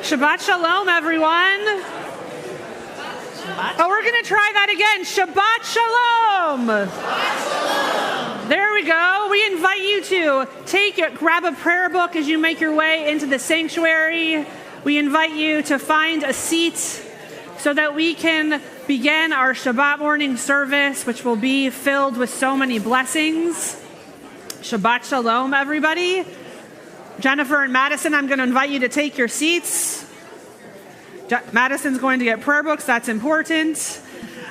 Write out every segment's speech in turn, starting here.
Shabbat Shalom, everyone. Oh, we're going to try that again. Shabbat Shalom. There we go. We invite you to grab a prayer book as you make your way into the sanctuary. We invite you to find a seat so that we can begin our Shabbat morning service, which will be filled with so many blessings. Shabbat Shalom, everybody. Jennifer and Madison, I'm going to invite you to take your seats. Madison's going to get prayer books. That's important.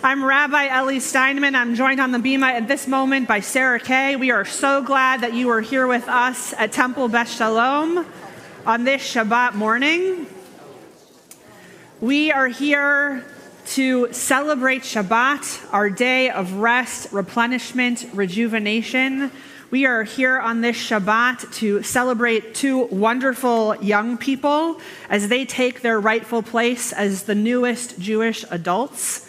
I'm Rabbi Ellie Steinman. I'm joined on the bima at this moment by Sarah Kay. We are so glad that you are here with us at Temple Beth Shalom on this Shabbat morning. We are here to celebrate Shabbat, our day of rest, replenishment, rejuvenation. We are here on this Shabbat to celebrate two wonderful young people as they take their rightful place as the newest Jewish adults.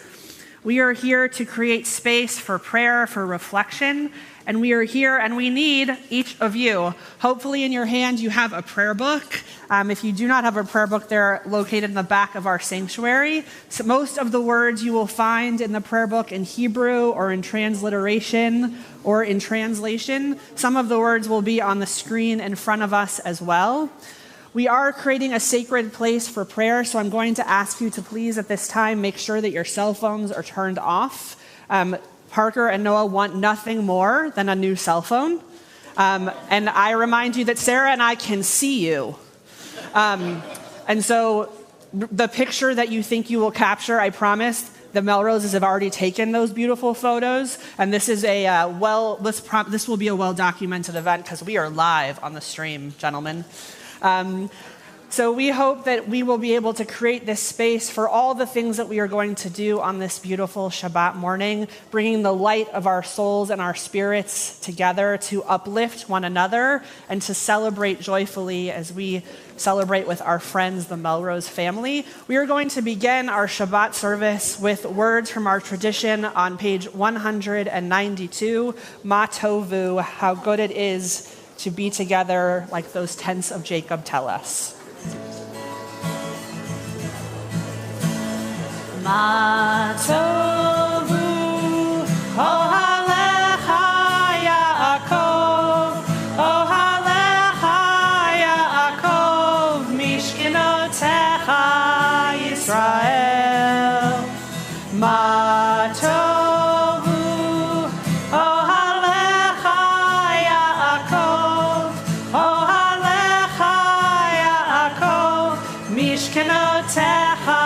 We are here to create space for prayer, for reflection, and we are here and we need each of you. Hopefully in your hand you have a prayer book. If you do not have a prayer book, they're located in the back of our sanctuary. So most of the words you will find in the prayer book in Hebrew or in transliteration or in translation. Some of the words will be on the screen in front of us as well. We are creating a sacred place for prayer, so I'm going to ask you to please at this time make sure that your cell phones are turned off. Parker and Noah want nothing more than a new cell phone. And I remind you that Sarah and I can see you. And so the picture that you think you will capture, I promise, the Melroses have already taken those beautiful photos. And this is this will be a well-documented event because we are live on the stream, gentlemen. So we hope that we will be able to create this space for all the things that we are going to do on this beautiful Shabbat morning, bringing the light of our souls and our spirits together to uplift one another and to celebrate joyfully as we celebrate with our friends, the Melrose family. We are going to begin our Shabbat service with words from our tradition on page 192, Ma Tovu, how good it is to be together like those tents of Jacob tell us. Ma tovu ohalecha Yaakov, ohalecha Yaakov, mishkenotecha Yisrael. Ma tovu ohalecha Yaakov, ohalecha Yaakov, mishkenotecha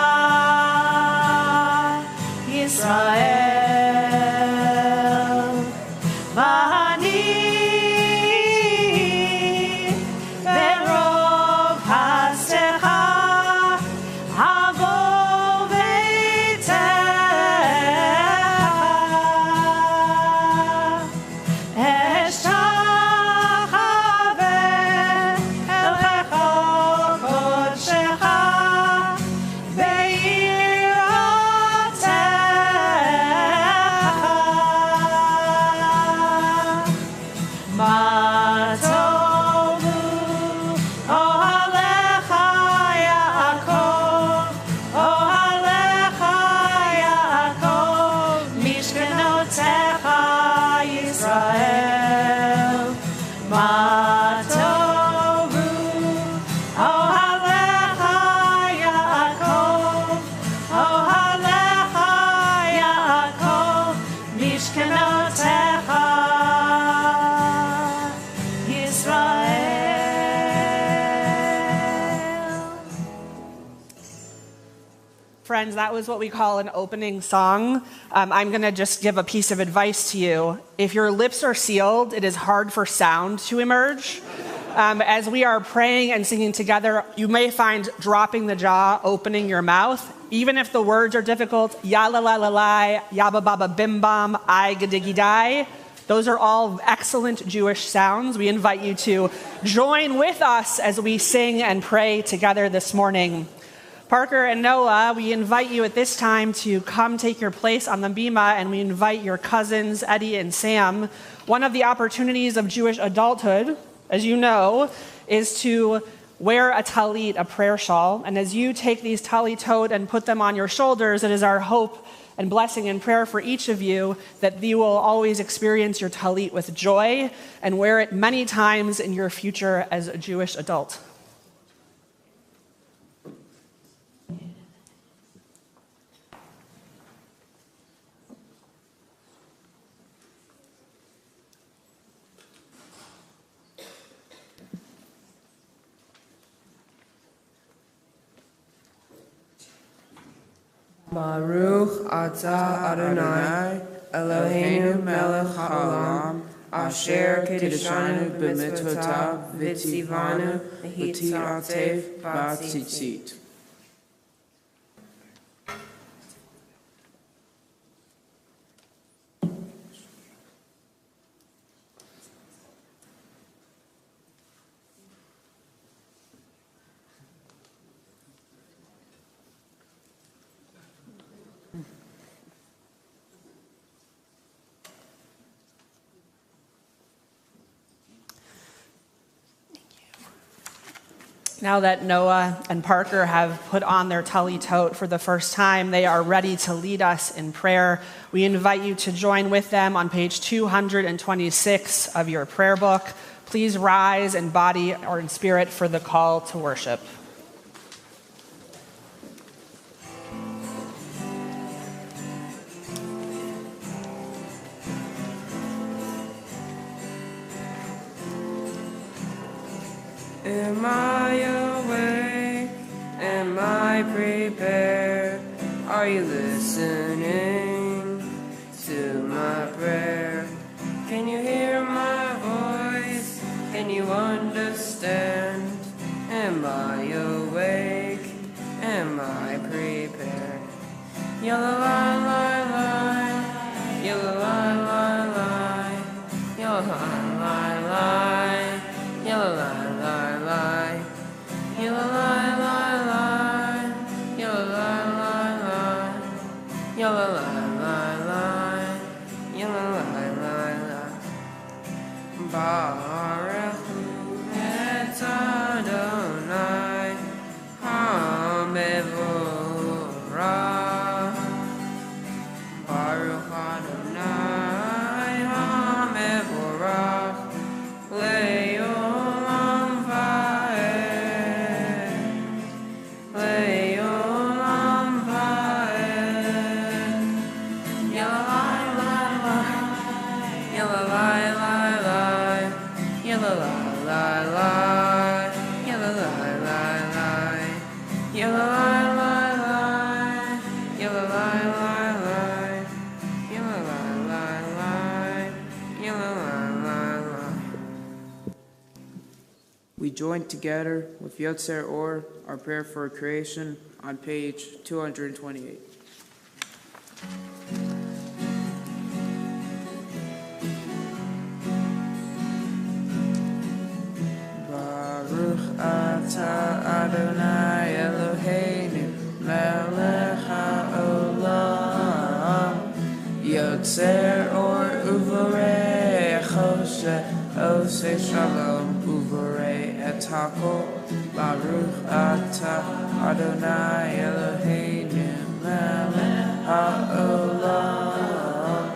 Israel, v'ani verov hastecha havo v'techa eshtachave elchecha kodshecha Friends, that was what we call an opening song. I'm going to just give a piece of advice to you. If your lips are sealed, it is hard for sound to emerge. As we are praying and singing together, you may find dropping the jaw, opening your mouth, even if the words are difficult. Ya la la la la, ya ba ba ba bim bam, I gadigi die. Those are all excellent Jewish sounds. We invite you to join with us as we sing and pray together this morning. Parker and Noah, we invite you at this time to come take your place on the bima, and we invite your cousins, Eddie and Sam. One of the opportunities of Jewish adulthood, as you know, is to wear a talit, a prayer shawl. And as you take these talitot and put them on your shoulders, it is our hope and blessing and prayer for each of you that you will always experience your talit with joy and wear it many times in your future as a Jewish adult. Baruch atah Adonai Eloheinu melech haolam asher kiddushanu b'mitzvotav v'tzivanu v'ti'atev b'tzitzit. Now that Noah and Parker have put on their talitot for the first time, they are ready to lead us in prayer. We invite you to join with them on page 226 of your prayer book. Please rise in body or in spirit for the call to worship. Am I awake? Am I prepared? Are you listening to my prayer? Can you hear my voice? Can you understand? Am I awake? Am I prepared? Yalla la la la, yalla la la la, yalla la la la, yalla la. Baruch et Adonai HaMevorach. Baruch Adonai HaMevorach Le'olam va'ed. Le'olam va'ed. Yalai lai lai, yalai lai lai, yalai lai lai, yalai lai lai, yalai lai lai, yalai lai lai, yalai lai, yalai lai. We join together with Yotzer Or, our prayer for creation, on page 228. Baruch atah Adonai Eloheinu melech haolam Yotzer Or uvorei choseh oseh shalom uvorei et hakol. Baruch atah Adonai Eloheinu melech haolam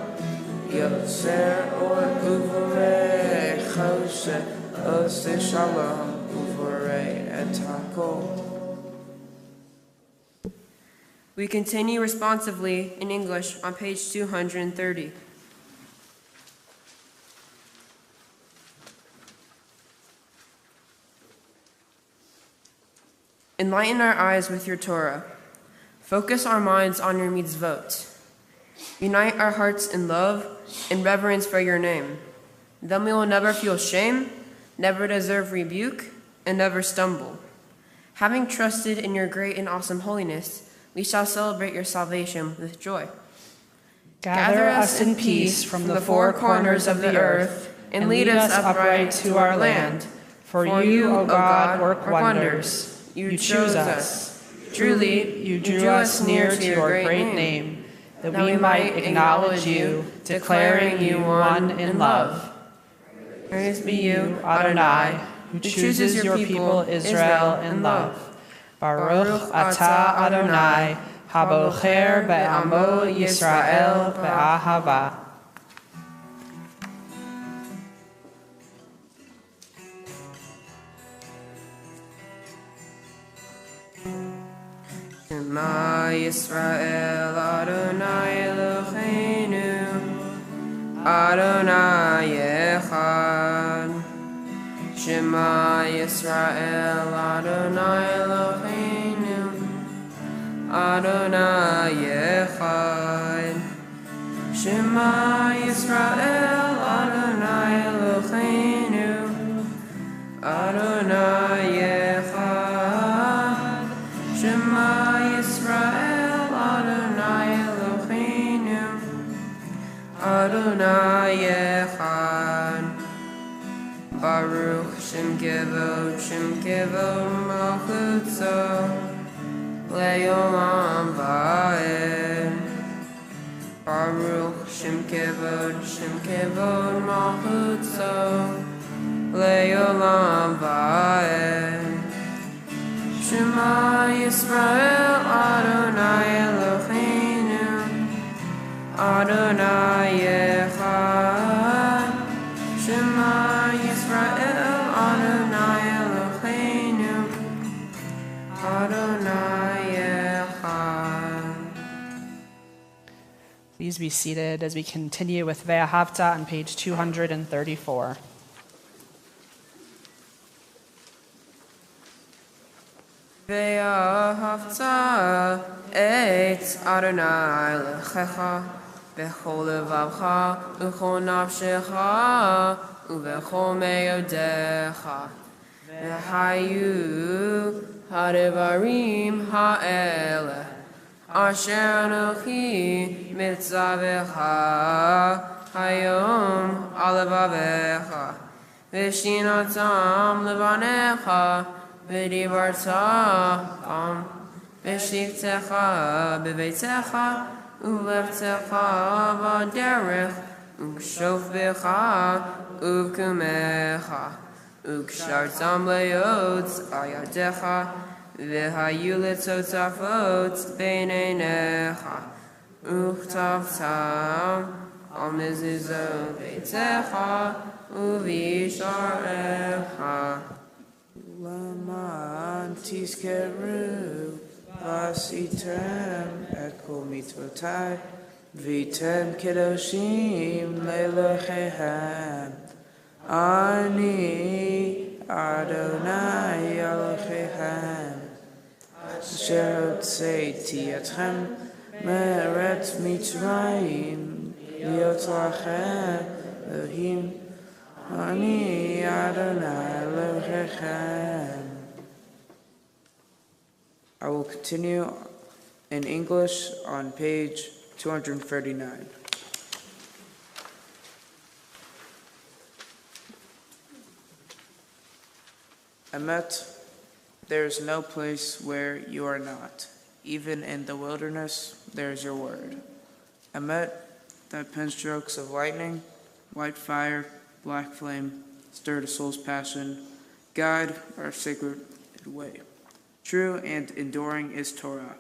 Yotzer Or uvorei choseh oseh shalom uvorei et hakol. We continue responsively in English on page 230. Enlighten our eyes with your Torah. Focus our minds on your mitzvot. Unite our hearts in love and reverence for your name. Then we will never feel shame, never deserve rebuke, and never stumble. Having trusted in your great and awesome holiness, we shall celebrate your salvation with joy. Gather us in peace from the four corners of the earth, and lead us upright to our land. For you, O God, work wonders. You choose us. Truly, you drew us near to your great name, that we might acknowledge you, declaring you one in love. Praise be you, Adonai, who chooses your people Israel in love. Baruch atah Adonai, habocher be'amo Yisrael be'ahava. Shema Yisrael Adonai Eloheinu Adonai Echad. Shema Yisrael Adonai Eloheinu Adonai Echad. Shema Yisrael Adonai Eloheinu Adonai Echad. Shema Yisrael Adonai Eloheinu Adonai Echad. Baruch Shem Kevod Malchutzo Le'olam Va'ed. Baruch Shem Kevod Malchutzo Le'olam Va'ed. Shema Yisrael Adonai Eloheinu Adonai Echad. Shema Yisrael Adonai Eloheinu Adonai Echad. Please be seated as we continue with Ve'ahavta on page 234. Ve'ahavta et Adonai lechecha b'chol levavcha u'chol nafshecha u'b'chol me'odecha v'hayu ha'devarim ha'ele asher anochi mitzavecha hayom al levavecha v'shinatam levanecha v'dibartam v'shivtecha b'veitecha u'levtecha v'derech u'kshofbecha u'kumecha u'kshartam le'ot ayadecha v'hayu letzotafot b'neinecha u'chtavtam al mezuzot beitecha u'visharecha. Laman tizkeru vasitem et kol mitzvotai vitem kedoshim le'eloheichem. Ani Adonai Eloheichem asher hotzeiti etchem me'eretz Mitzrayim liot lachem Elohim. Ani Adonai Elohechem. I will continue in English on page 239. Emet, there is no place where you are not. Even in the wilderness, there is your word. Emet, that pen strokes of lightning, white fire, black flame, stir the soul's passion, guide our sacred way. True and enduring is Torah.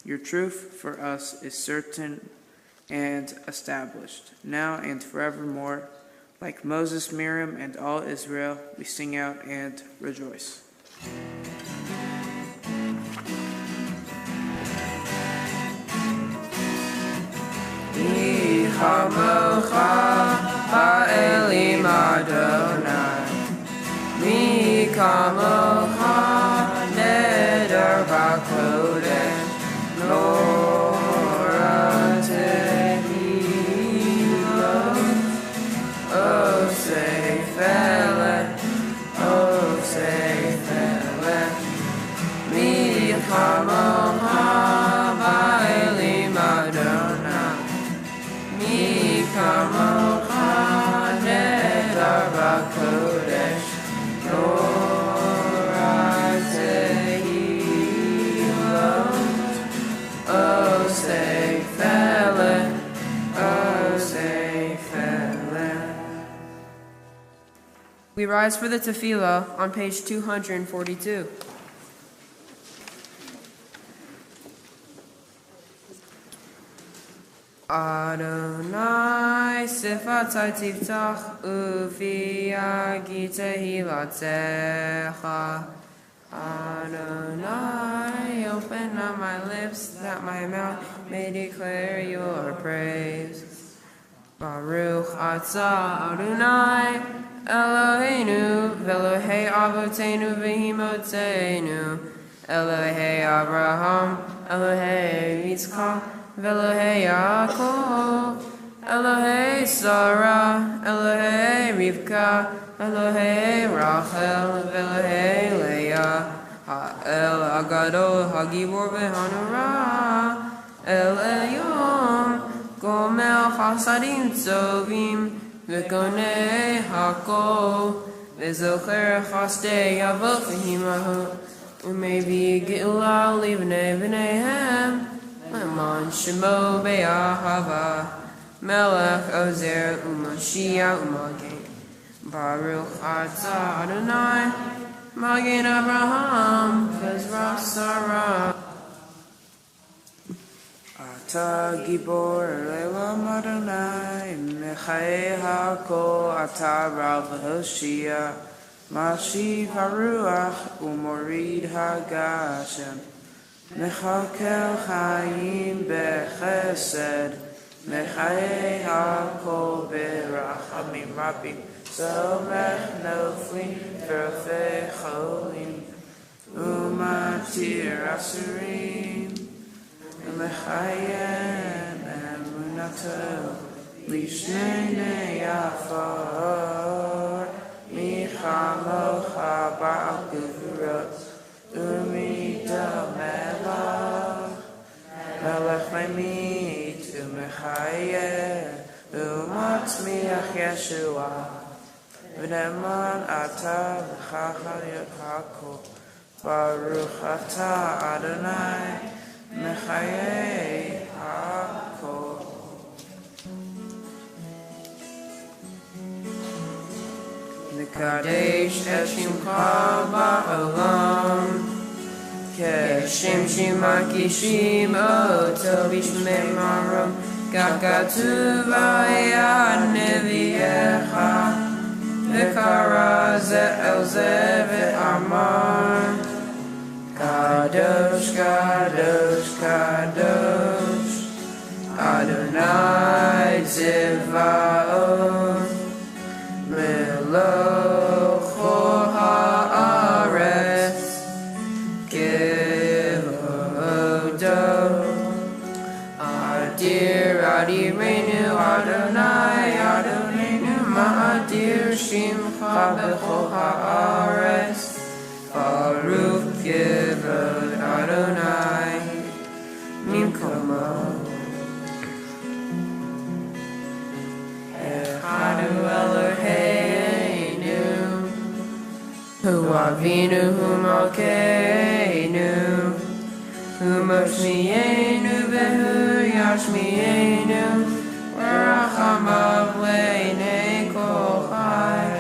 Your truth for us is certain and established, now and forevermore. Like Moses, Miriam, and all Israel, we sing out and rejoice. Ha'elim Adonai, mi kamocha neder b'kodesh, Lora tehilot, osei felech, mi kamocha ha'elim Adonai, mi kamocha neder b'kodesh, Lora We rise for the tefillah on page 242. Adonai sifatai tiftach ufi agi tehilatzecha. Adonai, open up my lips that my mouth may declare your praise. Baruch atah Adonai Eloheinu v'Elohei avotenu v'himotenu Elohei Abraham Elohei Yitzchak v'Elohei Yaakov Elohei Sarah Elohei Rivka Elohei Rachel v'Elohei Leah Ha'el Agadol Hagibor v'Hanurah El Elyon Gomel Chasadim Tzovim V'konei Hakol V'zocher Chasdei Avot V'himahu U'mevi Gila Livnei V'neihem Leman Shemo Be'ahava Melech Ozer U'Mashiach U'Magen Baruch Atah Adonai Magen Abraham V'Ezra Sarah Ata Gibor Elam Adonai Mechai HaKol Ata Rav Hoshia Mashiv HaRuach Umorid HaGashem Mechakel Chaim Bechesed Mechai HaKol Berachamim Rabim Somech Noflim Verfei Cholim Umatir Asurim Mechayem emunato lishnei afar michamocha ba'al gevurot umita melech melech memit umechayem umatzmiach Yeshua v'neman ata v'chachayot hakol baruch ata Adonai Mechayei HaKol. Nekadesh et Shimcha ba'olam Keshem Shimakishim Oto Bishmei Marom Kakatuv Ayad Neviecha V'kara Ze'el Ze Ve'amar Kadosh, Kadosh, Kadosh, Adonai Tzevaot, Melocho haaretz, Kevodo, Adir, Adirenu, Adonai, Adonenu, Ma'adir Shimcha b'chol haaretz, Baruch Kivod Adonai Mimkomo Echadu Eloheinu Hu Avinu Hu Malkeinu Hu Moshmienu Vehu Yashmienu V'rachamav Le'nei Kol Chai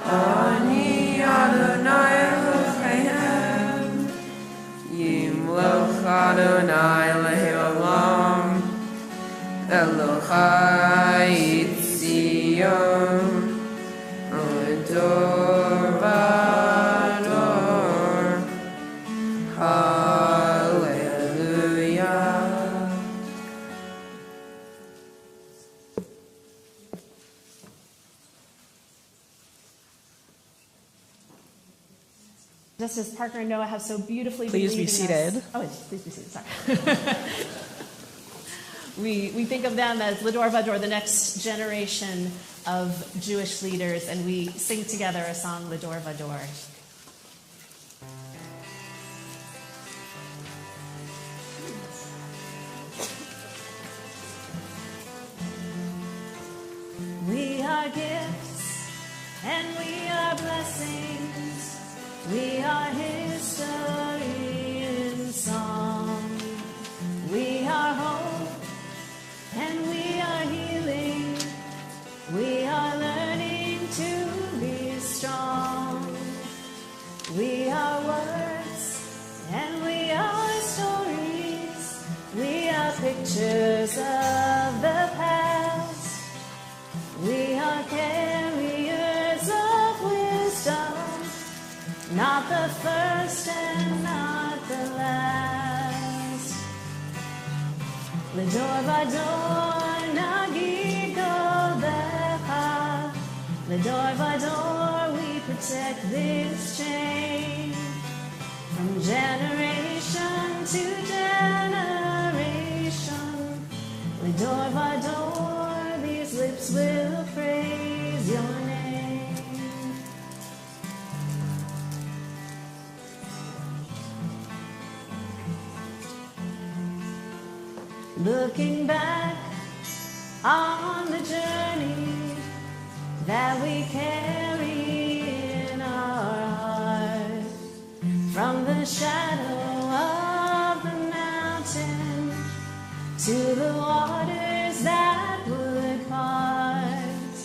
Ani Adonai Elohim Yimloch Adonai Le'olam Elohai Tzion L'dor v'dor Hallelujah. Just as Parker and Noah have so beautifully Please be believed in us- seated. Oh, please be seated. Sorry. we think of them as L'dor Vador, the next generation of Jewish leaders, and we sing together a song, L'dor Vador. We are gifts and we are blessings. We are history in song. We are hope and we are healing. We are learning to be but pictures of the past. We are carriers of wisdom, not the first and not the last. L'dor vador nagid godecha. L'dor vador we protect this chain. From generation to generation, L'dor vador, these lips will praise your name. Looking back on the journey that we carry in our heart, from the shadow of the mountain to the waters that would part.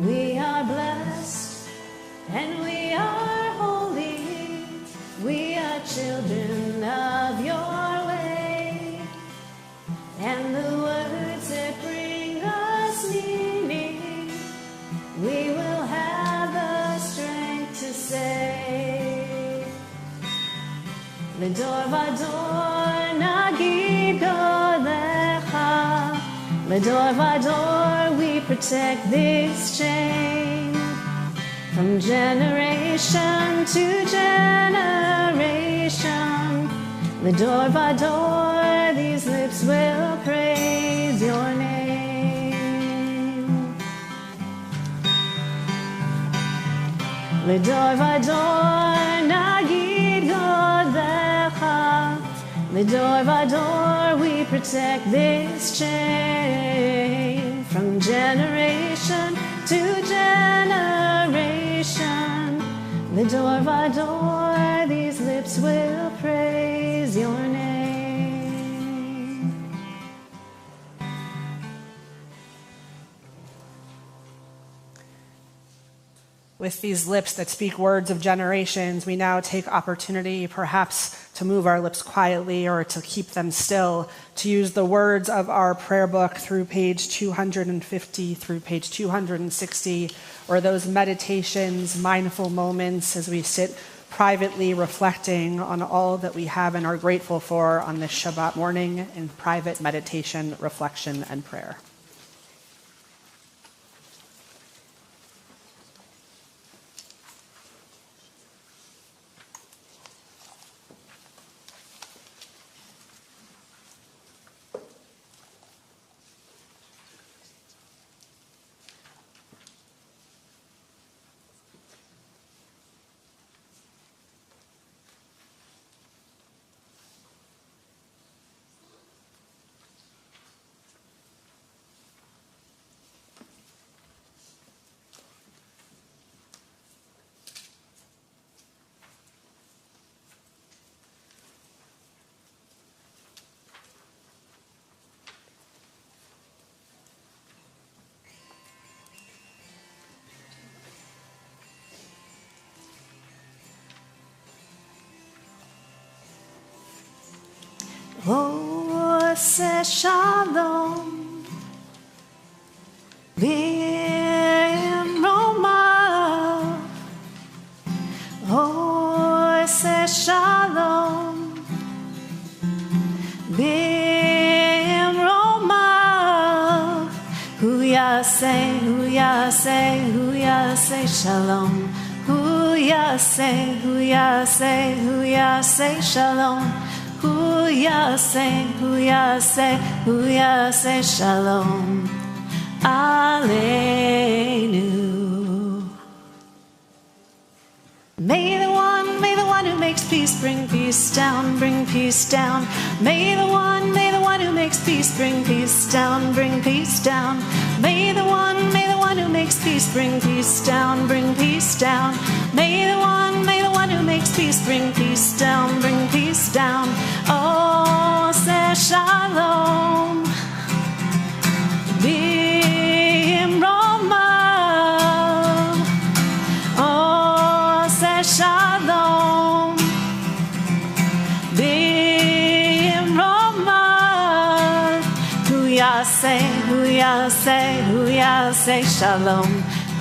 We are blessed and we are holy. We are children of your way. And the words that bring us meaning, we will have the strength to say. L'dor vador nagid godecha. L'dor vador we protect this chain. From generation to generation, L'dor vador, these lips will praise your name. L'dor vador nagid godecha. L'dor vador we protect this chain. From generation to generation, L'dor vador, these lips will praise your name. With these lips that speak words of generations, we now take opportunity perhaps to move our lips quietly or to keep them still, to use the words of our prayer book through page 250 through page 260, or those meditations, mindful moments as we sit privately reflecting on all that we have and are grateful for on this Shabbat morning in private meditation, reflection, and prayer. Ose shalom b'roma. Ose shalom b'roma. Hu yaseh, hu yaseh, hu yaseh shalom. Hu yaseh, hu yaseh, hu yaseh shalom. Hu yaseh, hu yaseh, hu yaseh shalom aleinu. May the one who makes peace bring peace down, bring peace down. May the one who makes peace bring peace down, bring peace down. May the one who makes peace bring peace down, bring peace down. May the one who makes peace bring peace down, bring peace down. Oh, say shalom b'roma. Oh, say shalom b'roma. yaseh, hu yaseh, hu yaseh shalom.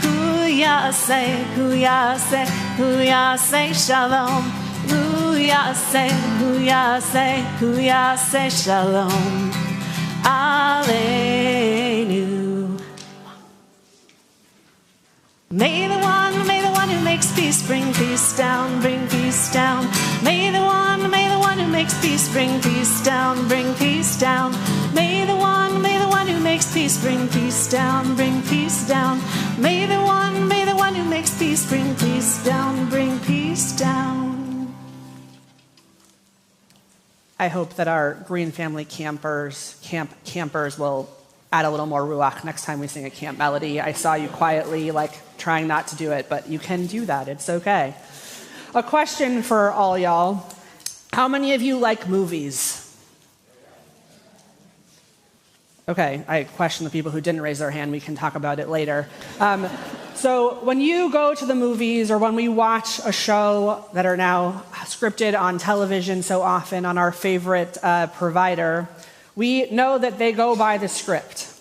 Hu yaseh, hu yaseh, hu yaseh shalom. Hu yaseh, hu yaseh, hu yaseh shalom. Aleinu. May the one who makes peace bring peace down, bring peace down. May the one who makes peace bring peace down, bring peace down. May the one who makes peace bring peace down, bring peace down. May the one who makes peace bring peace down, bring peace down. I hope that our Green Family campers will add a little more ruach next time we sing a camp melody. I saw you quietly, trying not to do it, but you can do that. It's okay. A question for all y'all. How many of you like movies? Okay, I question the people who didn't raise their hand. We can talk about it later. So when you go to the movies or when we watch a show that are now scripted on television so often on our favorite provider, we know that they go by the script.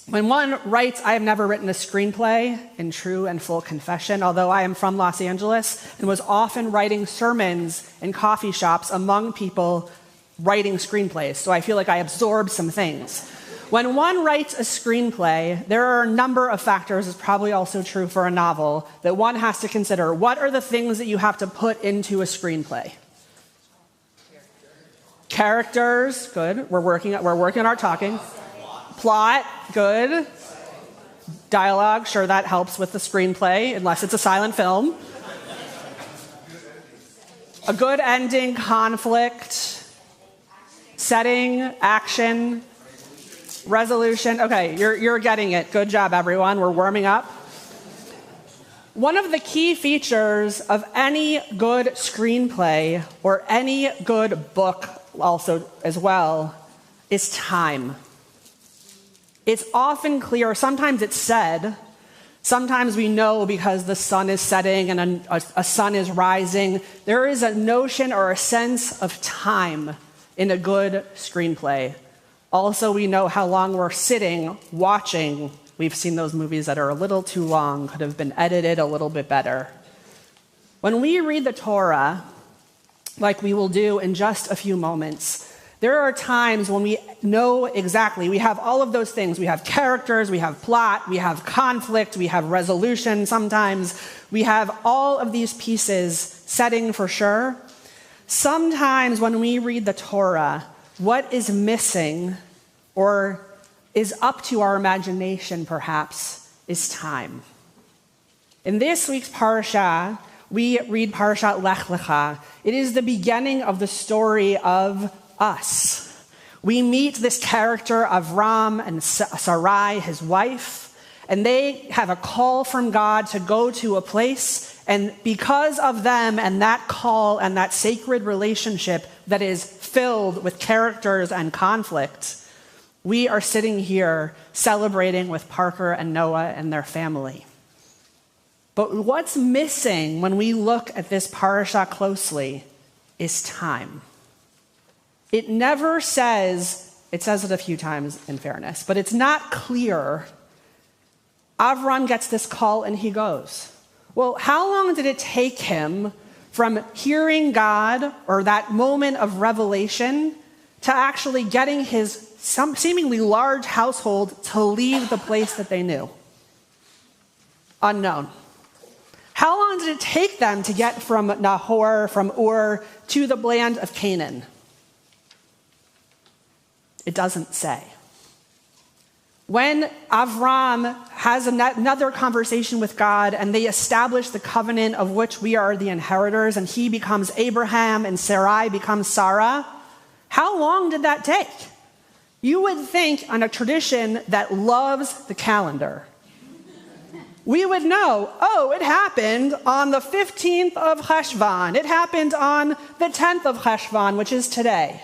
When one writes, I have never written a screenplay, in true and full confession, although I am from Los Angeles and was often writing sermons in coffee shops among people writing screenplays, so I feel like I absorbed some things. When one writes a screenplay, there are a number of factors, it's probably also true for a novel, that one has to consider. What are the things that you have to put into a screenplay? Characters, good. We're working on our talking. Plot, good. Dialogue, sure, that helps with the screenplay, unless it's a silent film. A good ending, conflict, setting, action, resolution. Okay, you're getting it. Good job, everyone. We're warming up. One of the key features of any good screenplay or any good book also as well is time. It's often clear, sometimes it's said, sometimes we know because the sun is setting and a sun is rising. There is a notion or a sense of time in a good screenplay. Also, we know how long we're sitting, watching. We've seen those movies that are a little too long, could have been edited a little bit better. When we read the Torah, like we will do in just a few moments, there are times when we know exactly, we have all of those things. We have characters, we have plot, we have conflict, we have resolution sometimes. We have all of these pieces, setting for sure. Sometimes when we read the Torah, what is missing or is up to our imagination perhaps is time. In this week's parasha, we read Parashat Lech Lecha. It is the beginning of the story of us. We meet this character of Avram and Sarai, his wife, and they have a call from God to go to a place, and because of them and that call and that sacred relationship that is filled with characters and conflict, we are sitting here celebrating with Parker and Noah and their family. But what's missing when we look at this parasha closely is time. It never says, it says it a few times in fairness, but it's not clear. Avram gets this call and he goes. Well, how long did it take him from hearing God or that moment of revelation to actually getting his seemingly large household to leave the place that they knew? Unknown. How long did it take them to get from Nahor, from Ur, to the land of Canaan? It doesn't say. When Avram has another conversation with God and they establish the covenant of which we are the inheritors, and he becomes Abraham and Sarai becomes Sarah, how long did that take? You would think on a tradition that loves the calendar, we would know, it happened on the 15th of Cheshvan. It happened on the 10th of Cheshvan, which is today.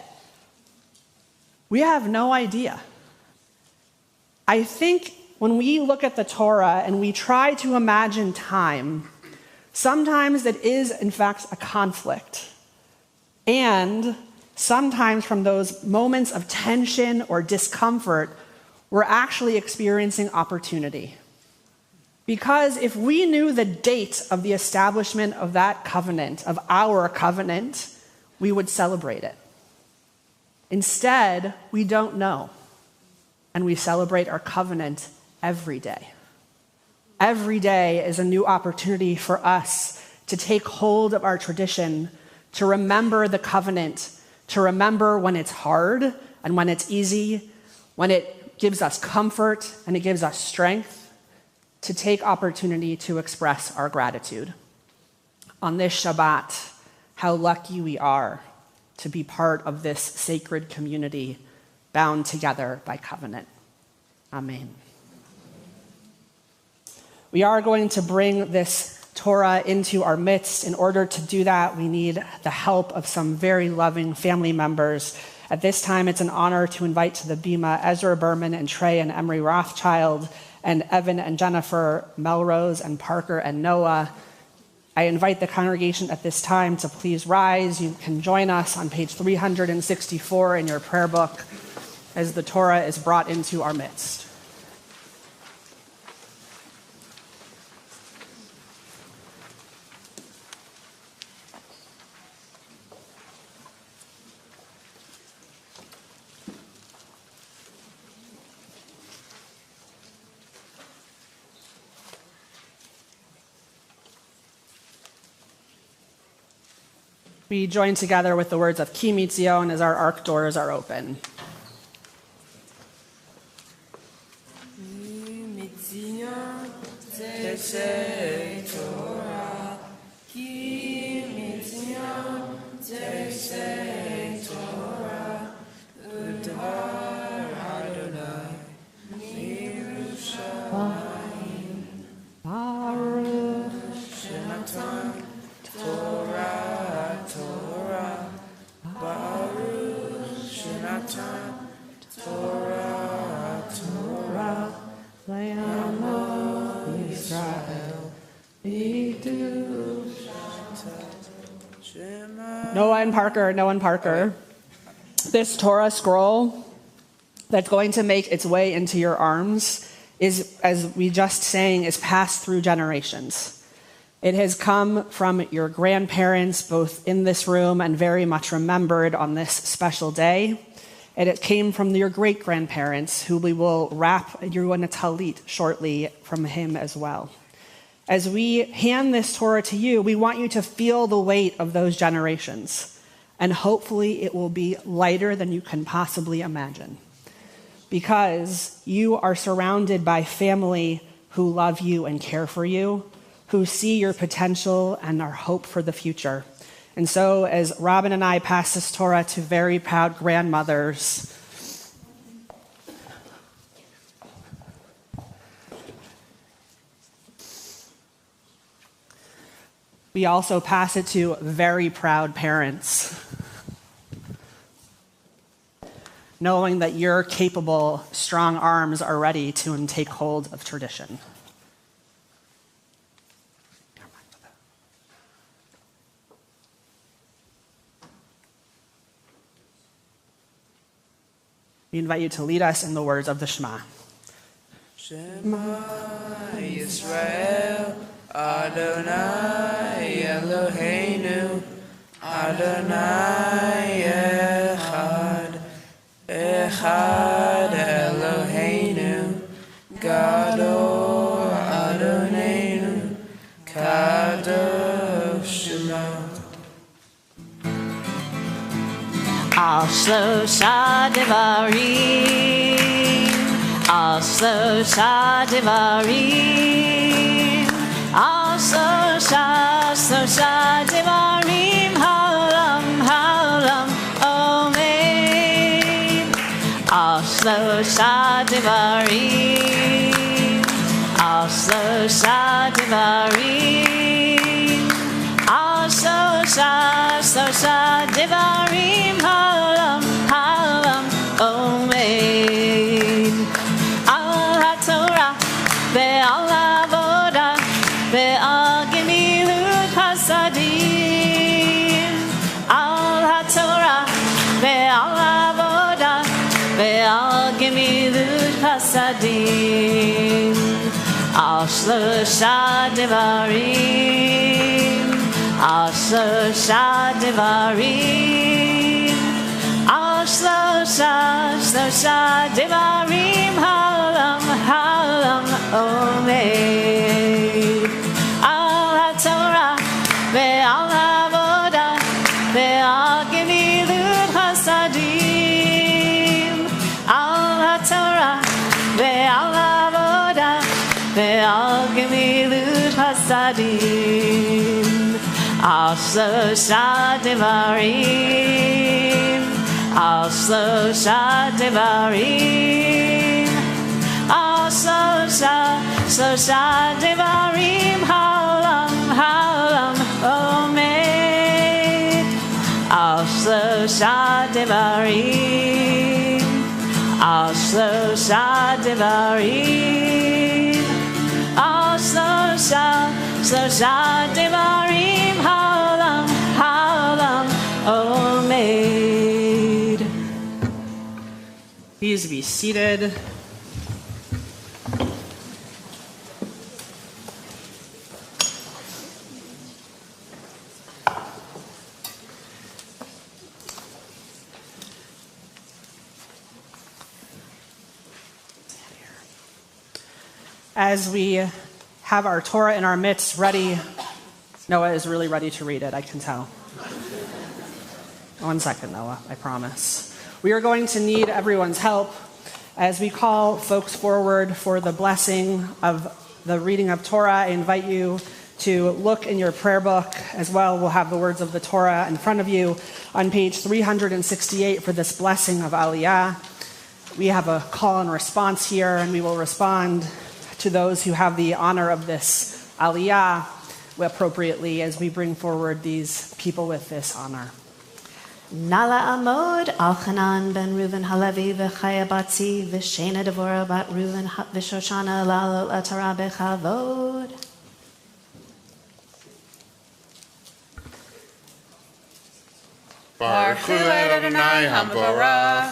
We have no idea. I think when we look at the Torah and we try to imagine time, sometimes it is, in fact, a conflict. And Sometimes from those moments of tension or discomfort, we're actually experiencing opportunity. Because if we knew the date of the establishment of that covenant, of our covenant, we would celebrate it. Instead, we don't know, and we celebrate our covenant every day. Every day is a new opportunity for us to take hold of our tradition, to remember the covenant, to remember when it's hard and when it's easy, when it gives us comfort and it gives us strength, to take opportunity to express our gratitude. On this Shabbat, how lucky we are to be part of this sacred community bound together by covenant. Amen. We are going to bring this Torah into our midst. In order to do that, we need the help of some very loving family members. At this time, it's an honor to invite to the Bima Ezra Berman and Trey and Emery Rothschild, and Evan and Jennifer, Melrose and Parker and Noah. I invite the congregation at this time to please rise. You can join us on page 364 in your prayer book as the Torah is brought into our midst. We join together with the words of Ki Mitzion as our ark doors are open. Noah and Parker. This Torah scroll that's going to make its way into your arms is, as we just sang, is passed through generations. It has come from your grandparents, both in this room and very much remembered on this special day. And it came from your great-grandparents, who we will wrap you in a talit shortly from him as well. As we hand this Torah to you, we want you to feel the weight of those generations. And hopefully it will be lighter than you can possibly imagine. Because you are surrounded by family who love you and care for you, who see your potential and our hope for the future. And so as Robin and I pass this Torah to very proud grandmothers, we also pass it to very proud parents, knowing that your capable, strong arms are ready to take hold of tradition. We invite you to lead us in the words of the Shema. Shema Yisrael, Adonai Eloheinu, Adonai Echad, Echad Eloheinu, Gadol Adonenu, Kadosh Shema. Al Shlosha Devarim, Al Shlosha Devarim, Al Shlosha Devarim, Haolam, Haolam, Omeid. Al Shlosha Devarim, Al Shlosha Devarim, Al Shlosha Devarim, Haolam, Haolam, Omeid. Al HaTorah ve'al Avodah ve'al Gemilut Hasadim. Al HaTorah ועל גמילות חסדים, על שלושה דברים, על שלושה דברים, על שלושה דברים העולם עומד, על התורה ועל העבודה ועל גמילות חסדים, על התורה ועל העבודה ועל גמילות חסדים, על שלושה דברים, על שלושה דברים, על שלושה דברים העולם עומד, על שלושה דברים, על שלושה דברים, על שלושה דברים העולם עומד. Please be seated. As we have our Torah in our midst ready, Noah is really ready to read it, I can tell. 1 second, Noah, I promise. We are going to need everyone's help as we call folks forward for the blessing of the reading of Torah. I invite you to look in your prayer book as well. We'll have the words of the Torah in front of you on page 368 for this blessing of Aliyah. We have a call and response here, and we will respond to those who have the honor of this Aliyah appropriately as we bring forward these people with this honor. Nala Amod, Alchanan ben Reuven Halevi v'Chaya Batzi v'Shena Devora bat Reuven v'Shoshana lalo latara bechavod. Baruch Hu Adonai HaMevorach.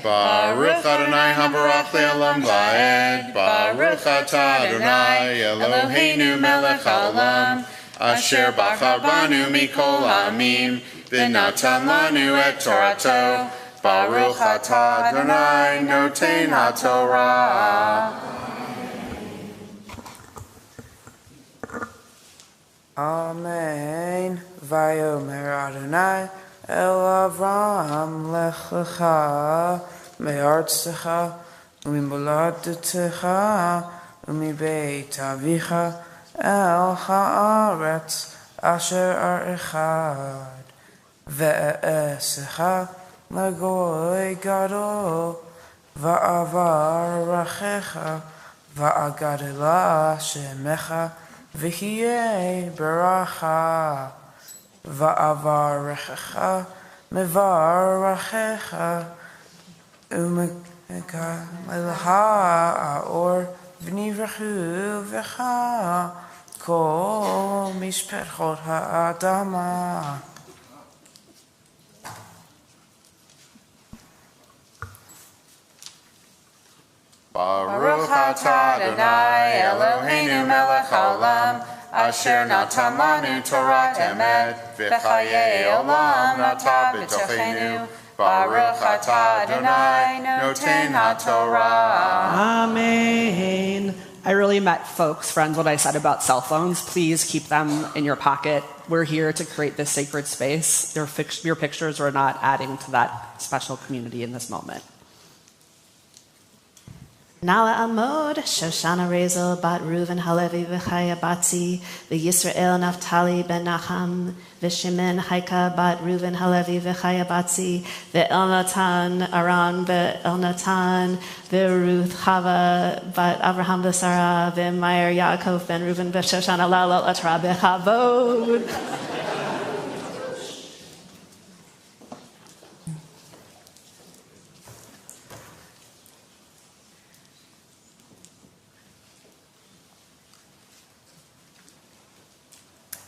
Baruch Adonai HaMevorach le'olam va'ed. Baruch atah Adonai Eloheinu melech haolam. Asher bachar banu mikol ha'amim, v'natan lanu et Torato. Baruch atah Adonai noten ha'Torah. Amen. Vayomer Adonai el Avraham lech lecha me'artzecha u'mimoladetecha u'mibeit avicha el haaretz asher arechad ve'esecha lagoy gadol va'avarachecha va'agadela shemecha v'hiye beracha va'avarechecha mevarachecha umeka melha or v'nivrachu v'cha kol mishperchot ha'adama. Baruch atah Adonai Eloheinu melech haolam, asher natan lanu Torah emet, v'chayei olam nata b'tochenu. Baruch atah Adonai noten ha'Torah. Amen. I really met folks, friends, what I said about cell phones. Please keep them in your pocket. We're here to create this sacred space. Your pictures are not adding to that special community in this moment. Nala Amod, Shoshana Rezel, Bat Reuven Halevi v'Chaya Batzi, v'Yisrael Naftali ben Nacham, v'Shimen Haika, Bat Reuven Halevi v'Chaya Batzi, v'Elnatan Aran v'Elnatan, v'Ruth Chava, Bat Avraham v'Sara, v'Meir Yaakov ben Reuven v'Shoshana Lalo Atra b'Chavod.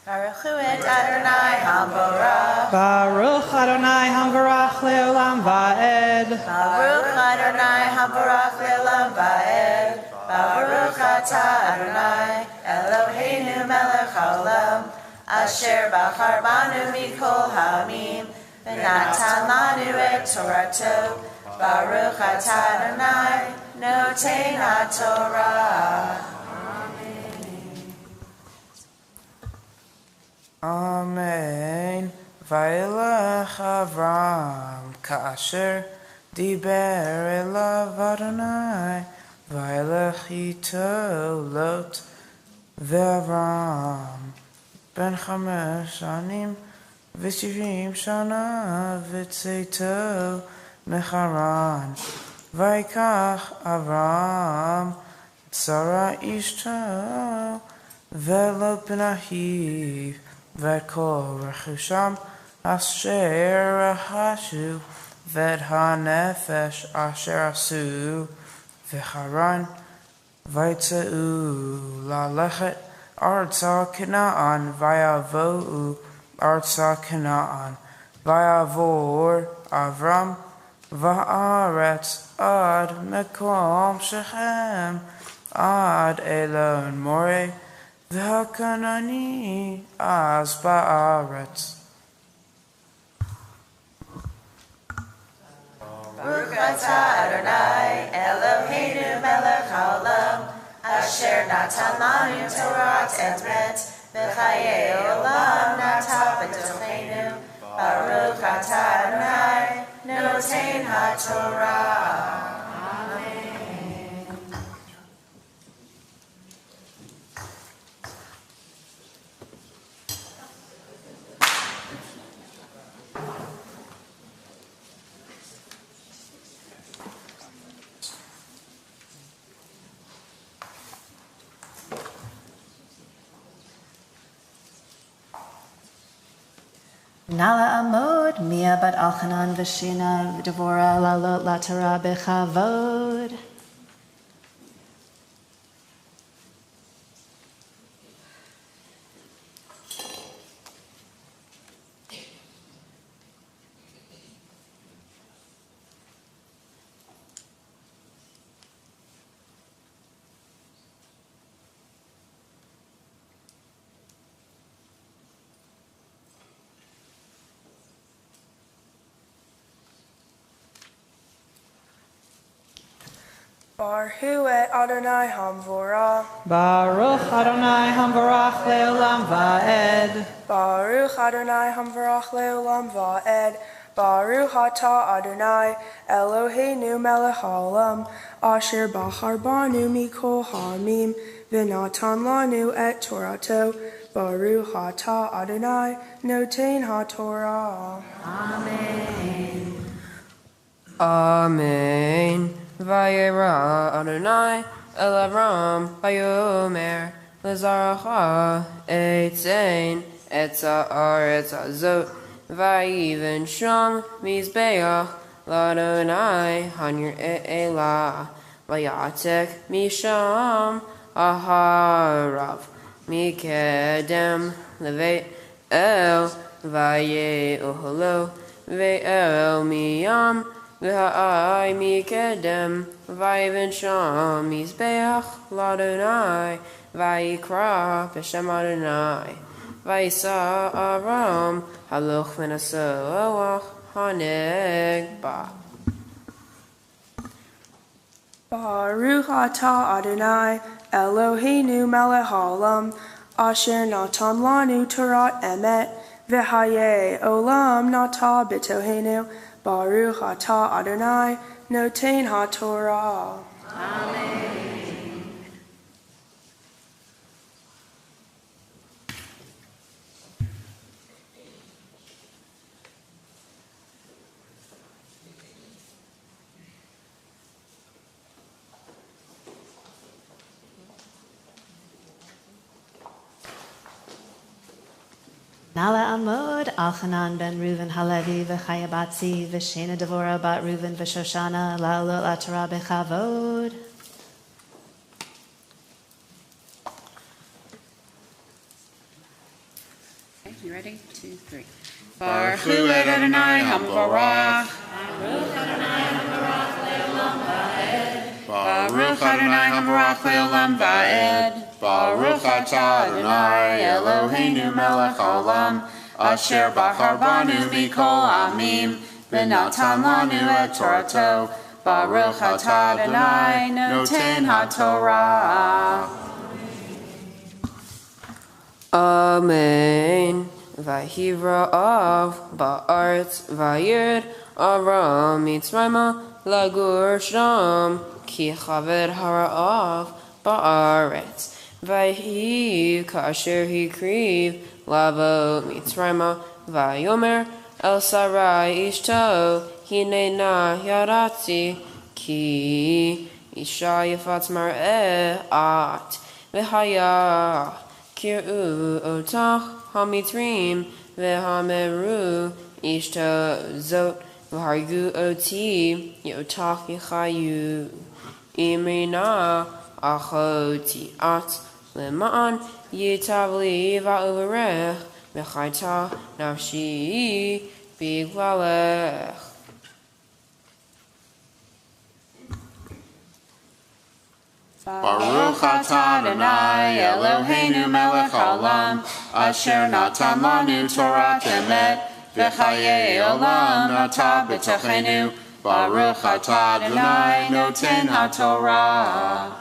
Baruch hu et Adonai Hamborach. Baruch Adonai Hamvarach Leolam Va'ed. Baruch Adonai Hamborach le'olam va'ed. Baruch atah Adonai Eloheinu melech haolam. Asher bachar banu mikol ha'amim. V'natan lanu et Torato. Baruch atah Adonai noten haTorah. Amen. Vaylech Avram Kasher Diber Elav Adonai. Vaylech Ito Lot V'Avram Ben Chamesh Shanim V'Shivim Shana V'Tzeito Mecharan. Vaykach Avram Sarah Ishto V'Lo Benahiv V'kol rechusham asher hashu v'hanefesh asher asu v'charan v'yitzeu lalechet arza Canaan v'yavou arza Canaan v'yavor Avram v'aretz ad mekom Shechem ad Elon Moreh V'hakanani az ba'aretz. Baruch atah Adonai Eloheinu melech haolam. Asher natan lanu Torah emet. V'chayei olam nata b'tocheinu. Baruch atah Adonai noten haTorah. Nala Amod, Mia Bat Alchanan Vashina Devora Lalot Latara Bechavod. Baruch et Adonai Hamvorah. Baruch Adonai Hamvarach Leolam Va'ed. Baruch Adonai Hamvorach le'olam va'ed. Baruch atah Adonai Eloheinu melech haolam. Asher bachar banu mikol ha'amim. V'natan lanu et Torato. Baruch atah Adonai noten haTorah. Amen. Amen. Vayera Adonai El Avram Vayomer Lezaracha Etzain Etza'aretz Azot Vayiven Sham Mizbeach Ladonai Hanyer Elah Vayatek Misham Aharav Mikedem Levet El Vaye Oholo Ve'el Miyam V'ha'ai mikedem, v'ayven sham mizbeach l'Adonai, v'yikra b'shem Adonai, v'yisa Aram haloch v'nasoach hanegba. Baruch atah Adonai Eloheinu melech haolam. Asher natan lanu Torah emet. V'hayei olam nata b'toheinu. Baruch atah Adonai noten haTorah. Amen. Nala Amod, Alchanan ben Reuven Halevi, V'chayabatzi, V'shena Devora bat Reuven, V'shoshana, La'alot Latara Bechavod. 3. Baruch Hu Adonai Hamvarach. Baruch Adonai Hamvarach Le'olam Va'ed. Baruch Atah Adonai Eloheinu melech haolam, asher bachar banu mikol amim, v'natan lanu et Torato. Baruch Atah Adonai noten haTorah. Amen. Vayivra av ba'aretz vayird Avram Mitzrayma lagur sham ki chaved hara'av ba'aretz. Vayhi kasher hikriv lavo Mitzrayma vayomer el Sarai ishto hinena yaratzi ki isha yafat mar'eh at v'haya kir'u otach hamitrim v'hameru ishto zot v'hargu oti yotach yichayu imrina achoti at Leman yitavli va'uvarech v'chayta nafshi biglalech. Baruch atah Adonai Eloheinu melech haolam, asher natan lanu Torat emet, v'chayei olam nata b'tochenu. Baruch atah Adonai noten haTorah.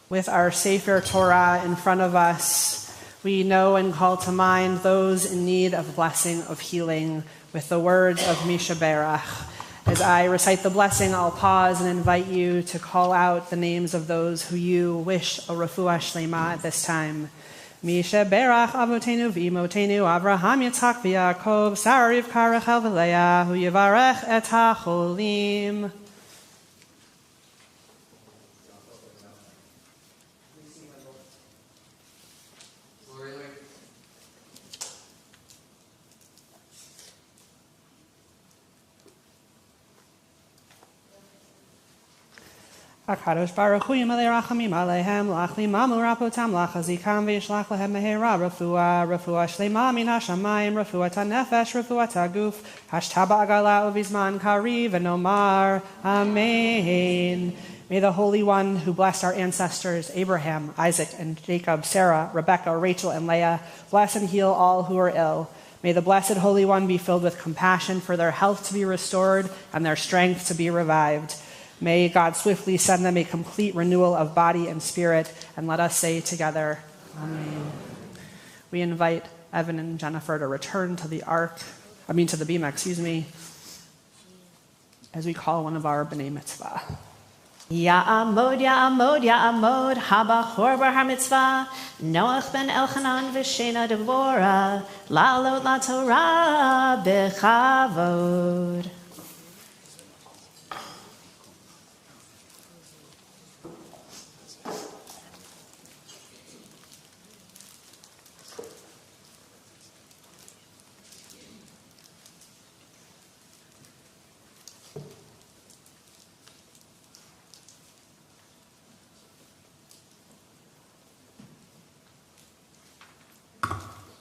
With our Sefer Torah in front of us, we know and call to mind those in need of blessing of healing with the words of Mishaberach. As I recite the blessing, I'll pause and invite you to call out the names of those who you wish a refuah shlema at this time. Mishaberach avotenu v'imotenu Avraham Yitzchak v'Yaakov Sarah Rivka Rachel v'Leah hu yivarech et hacholim. HaKadosh Baruch Hu Yimalei Rachamim Aleihem Lachli Mamu Rapotam Lachazikam V'Yishlach Lehem Mehera Refuah Shlema Min HaShamayim Refuah TaNefesh Refuah TaGuf Hashtaba Agala Uvizman Kari V'Nomar Amen. May the Holy One who blessed our ancestors Abraham, Isaac, and Jacob, Sarah, Rebekah, Rachel, and Leah bless and heal all who are ill. May the Blessed Holy One be filled with compassion for their health to be restored and their strength to be revived. May God swiftly send them a complete renewal of body and spirit, and let us say together, Amen. We invite Evan and Jennifer to return to the bima, as we call one of our B'nai Mitzvah. Ya'amod, Ya'amod, Ya'amod, Habachor bar ha-mitzvah, Noach ben Elchanan v'Shena Devorah, La'alot la'Torah b'chavod.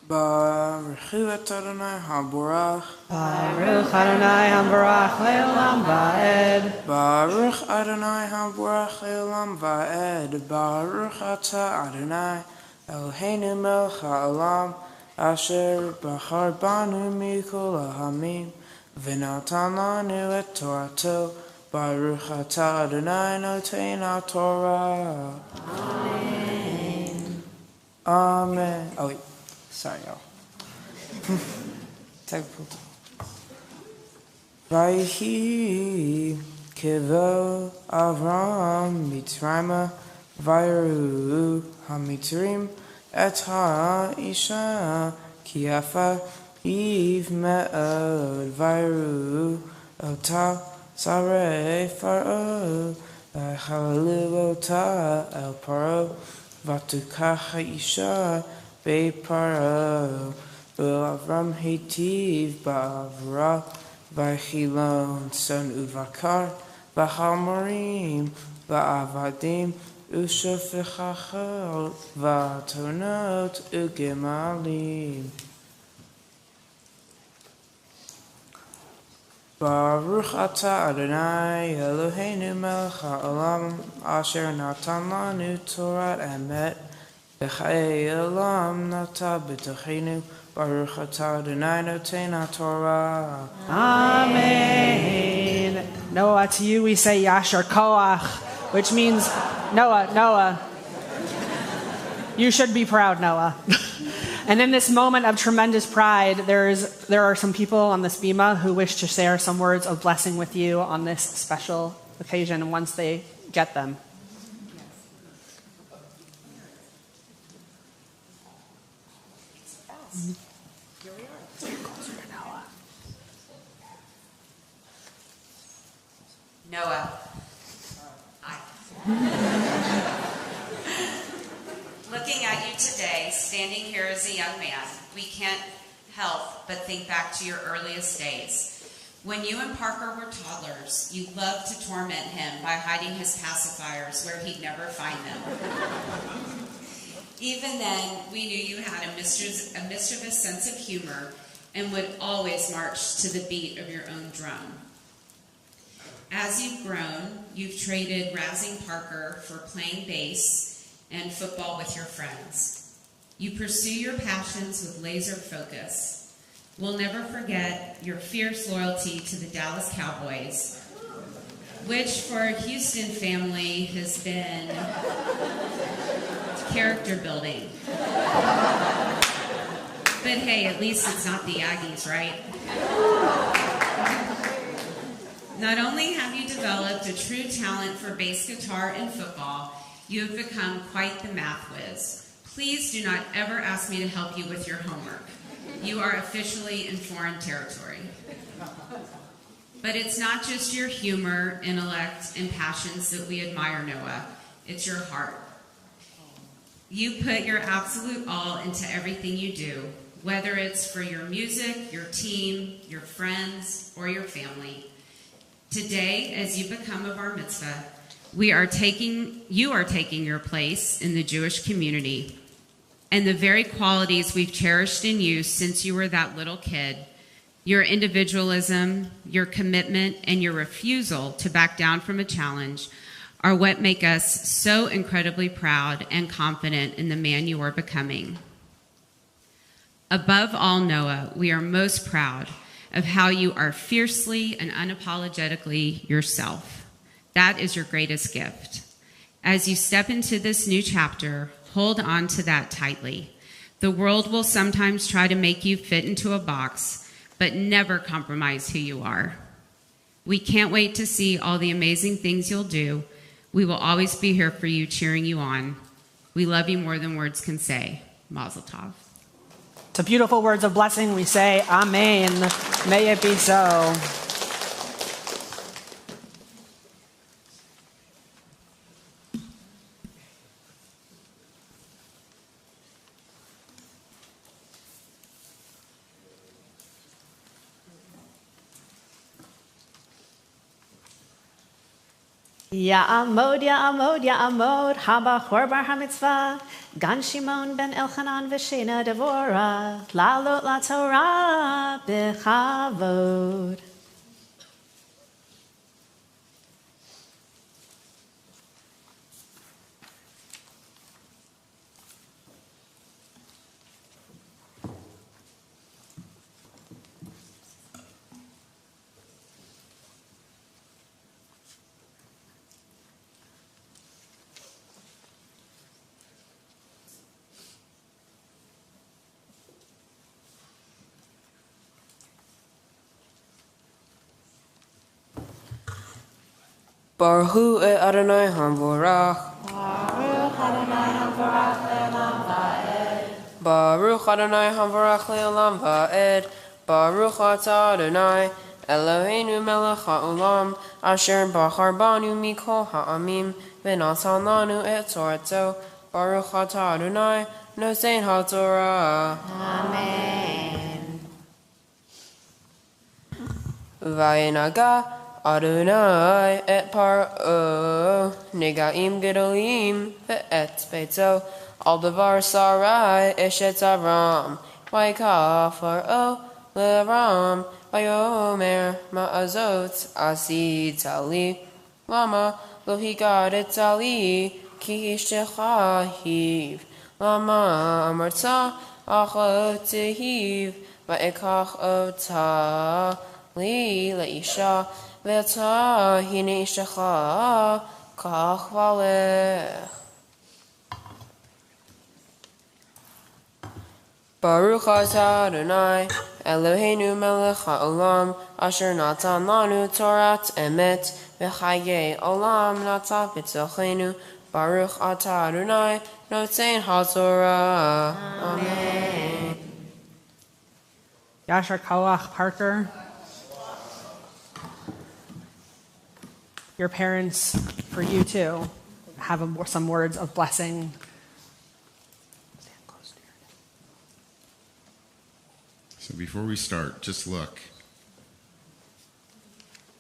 Baruch Adonai Haborach. Baruch Adonai Hamvarach Le'olam Va'ed. Baruch Adonai Haborach Le'olam Va'ed. Baruch Atah Adonai Eloheinu melech haolam, asher bachar banu mikol hamim, v'natan lanu et Torato. Baruch Atah Adonai noten haTorah. Amen. Amen. Oh wait. Sorry, y'all. Technical. Vayhi kivo Avram Mitzrayma vayru hamitrim et ha'isha ki yafa iv me'od vayru ota sarei faro v'chalu ota el paro v'tukach ha'isha Be'paro, Avram Hitiv, Ba'avra, V'chilon, Son Uvakar, Ba'chamorim, Ba'avadim, ושפכך ועטרונות וגמלים. Baruch atah Adonai Eloheinu melech haolam asher natan lanu Torah emet v'chayei olam nata b'tochenu. Baruch atah Adonai noten haTorah. Amen. Noah, to you we say Yasher Koach, which means Noah. You should be proud, Noah. And in this moment of tremendous pride, there are some people on this bima who wish to share some words of blessing with you on this special occasion once they get them. Noah. Hi. Looking at you today, standing here as a young man, we can't help but think back to your earliest days. When you and Parker were toddlers, you loved to torment him by hiding his pacifiers where he'd never find them. Even then, we knew you had a mischievous sense of humor and would always march to the beat of your own drum. As you've grown, you've traded razzing Parker for playing bass and football with your friends. You pursue your passions with laser focus. We'll never forget your fierce loyalty to the Dallas Cowboys, which for a Houston family has been character building. But hey, at least it's not the Aggies, right? Not only have you developed a true talent for bass guitar and football, you have become quite the math whiz. Please do not ever ask me to help you with your homework. You are officially in foreign territory. But it's not just your humor, intellect, and passions that we admire, Noah. It's your heart. You put your absolute all into everything you do, whether it's for your music, your team, your friends, or your family. Today, as you become a bar mitzvah, you are taking your place in the Jewish community. And the very qualities we've cherished in you since you were that little kid, your individualism, your commitment, and your refusal to back down from a challenge are what make us so incredibly proud and confident in the man you are becoming. Above all, Noah, we are most proud of how you are fiercely and unapologetically yourself. That is your greatest gift. As you step into this new chapter, hold on to that tightly. The world will sometimes try to make you fit into a box, but never compromise who you are. We can't wait to see all the amazing things you'll do. We will always be here for you, cheering you on. We love you more than words can say. Mazel tov. To beautiful words of blessing, we say, Amen. May it be so. Ya'amod, Ya'amod, Ya'amod, Habachor bar hamitzvah, Gan Shimon ben Elchanan v'Shena Devora, Lalot la Torah b'chavod. Baruch Adonai Hamvorach. Baruch Adonai Hamvorach le'olam va'ed. Baruch Adonai Hamvorach le'olam va'ed. Baruch atah Adonai Eloheinu melech ha'olam asher bachar banu mikol ha'amim v'natan lanu et torato. Baruch atah Adonai nosein ha'torah. Amen. Vayinaga Adonai et paro negaim gedolim ve'et beito al davar sarai eshet aram vayikach paro leram vayomer ma'azot asita li lama lo higadet li ki ishtecha hiv lama amarta achot tehiv va'ikach ota li leisha ve'ata hine ishtecha kach valech. Baruch atah Adonai Eloheinu melech haolam asher natan lanu torat emet v'chayei olam natan b'tzochenu. Baruch atah Adonai noten haTorah. Amen. Yasher Koach Parker. Your parents, for you too, have some words of blessing. So before we start, just look.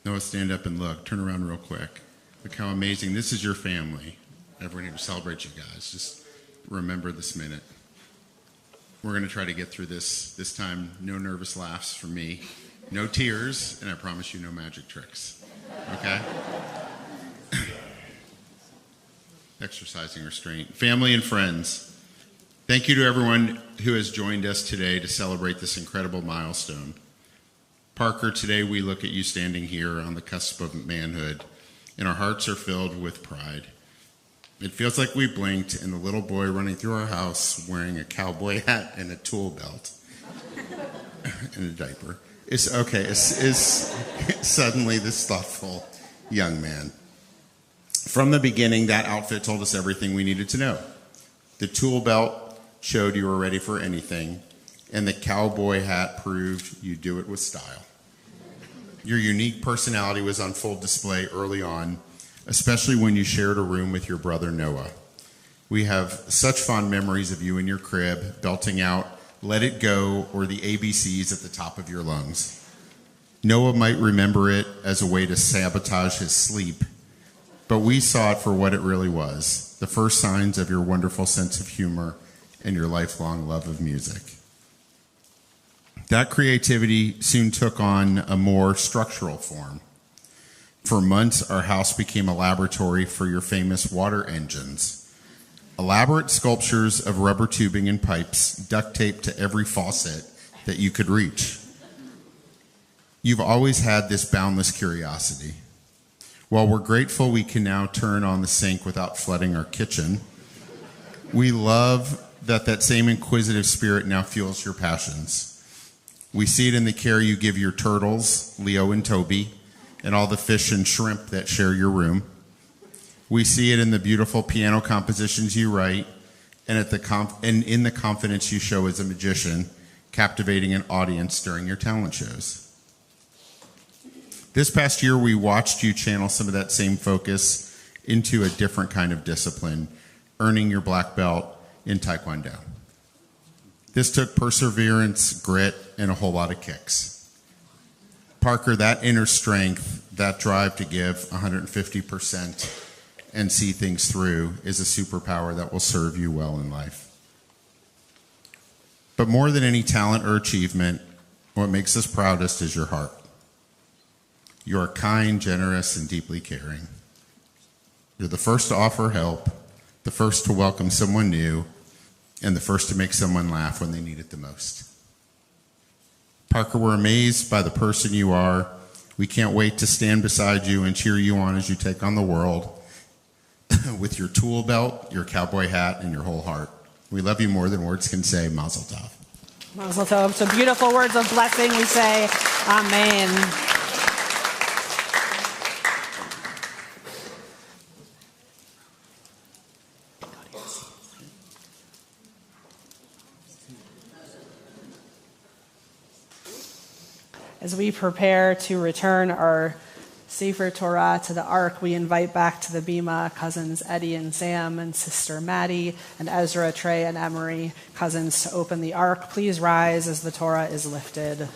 Noah, stand up and look. Turn around real quick. Look how amazing. This is your family. Everyone here celebrates you guys. Just remember this minute. We're going to try to get through this time. No nervous laughs from me. No tears. And I promise you no magic tricks. Okay? Exercising restraint. Family and friends. Thank you to everyone who has joined us today to celebrate this incredible milestone. Parker, today we look at you standing here on the cusp of manhood, and our hearts are filled with pride. It feels like we blinked, and the little boy running through our house wearing a cowboy hat and a tool belt and a diaper is suddenly this thoughtful young man. From the beginning, that outfit told us everything we needed to know. The tool belt showed you were ready for anything, and the cowboy hat proved you do it with style. Your unique personality was on full display early on, especially when you shared a room with your brother Noah. We have such fond memories of you in your crib, belting out Let It Go or the ABCs at the top of your lungs. Noah might remember it as a way to sabotage his sleep, but we saw it for what it really was, the first signs of your wonderful sense of humor and your lifelong love of music. That creativity soon took on a more structural form. For months, our house became a laboratory for your famous water engines. Elaborate sculptures of rubber tubing and pipes duct taped to every faucet that you could reach. You've always had this boundless curiosity. While we're grateful we can now turn on the sink without flooding our kitchen, we love that same inquisitive spirit now fuels your passions. We see it in the care you give your turtles, Leo and Toby, and all the fish and shrimp that share your room. We see it in the beautiful piano compositions you write, and in the confidence you show as a magician, captivating an audience during your talent shows. This past year, we watched you channel some of that same focus into a different kind of discipline, earning your black belt in Taekwondo. This took perseverance, grit, and a whole lot of kicks. Parker, that inner strength, that drive to give 150% and see things through is a superpower that will serve you well in life. But more than any talent or achievement, what makes us proudest is your heart. You are kind, generous, and deeply caring. You're the first to offer help, the first to welcome someone new, and the first to make someone laugh when they need it the most. Parker, we're amazed by the person you are. We can't wait to stand beside you and cheer you on as you take on the world with your tool belt, your cowboy hat, and your whole heart. We love you more than words can say. Mazel tov. Mazel tov. Some beautiful words of blessing. We say, Amen. As we prepare to return our Sefer Torah to the Ark, we invite back to the Bima cousins Eddie and Sam and sister Maddie and Ezra, Trey, and Emery, cousins, to open the Ark. Please rise as the Torah is lifted.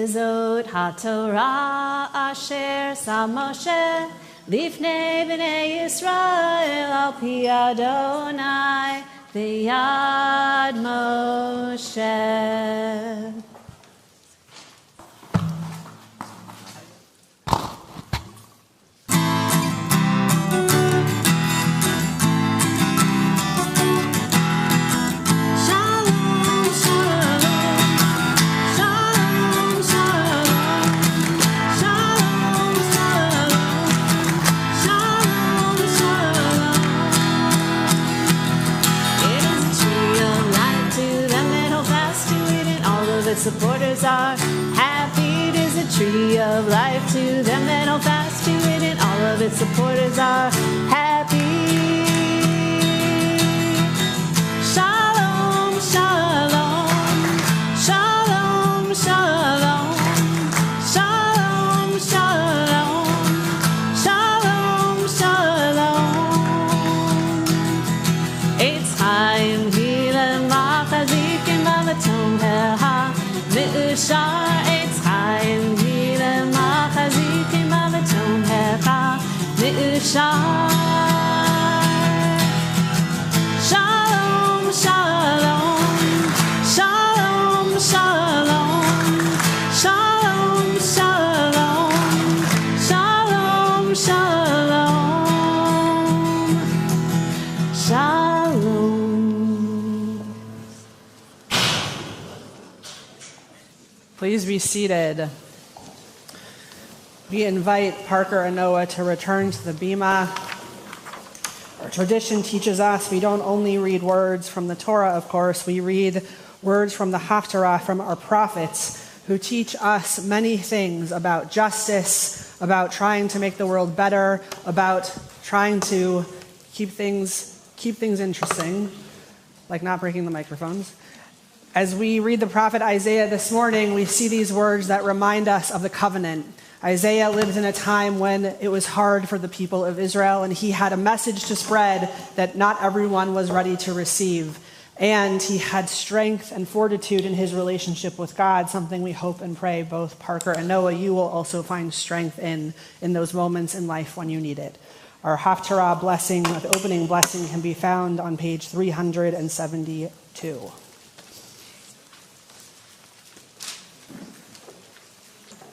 וזאת התורה אשר שם משה לפני בני ישראל על פי אדוני ביד משה. Its supporters are happy. It is a tree of life to them that hold fast to it, and all of its supporters are happy. Shalom, shalom, shalom, shalom, shalom, shalom, shalom, shalom. It's Chaim Hilel Machazikim Balatom Helha Me'ushar Eitz Chaim Hilel Machazikim Balatom Helha Me'ushar. Shalom, shalom, shalom, shalom, shalom, shalom, shalom, shalom, shalom. Please be seated. We invite Parker and Noah to return to the bima. Our tradition teaches us we don't only read words from the Torah, of course, we read words from the Haftarah, from our prophets, who teach us many things about justice, about trying to make the world better, about trying to keep things interesting, like not breaking the microphones. As we read the prophet Isaiah this morning, we see these words that remind us of the covenant. Isaiah lived in a time when it was hard for the people of Israel, and he had a message to spread that not everyone was ready to receive. And he had strength and fortitude in his relationship with God, something we hope and pray both Parker and Noah, you will also find strength in those moments in life when you need it. Our Haftarah blessing, the opening blessing, can be found on page 372.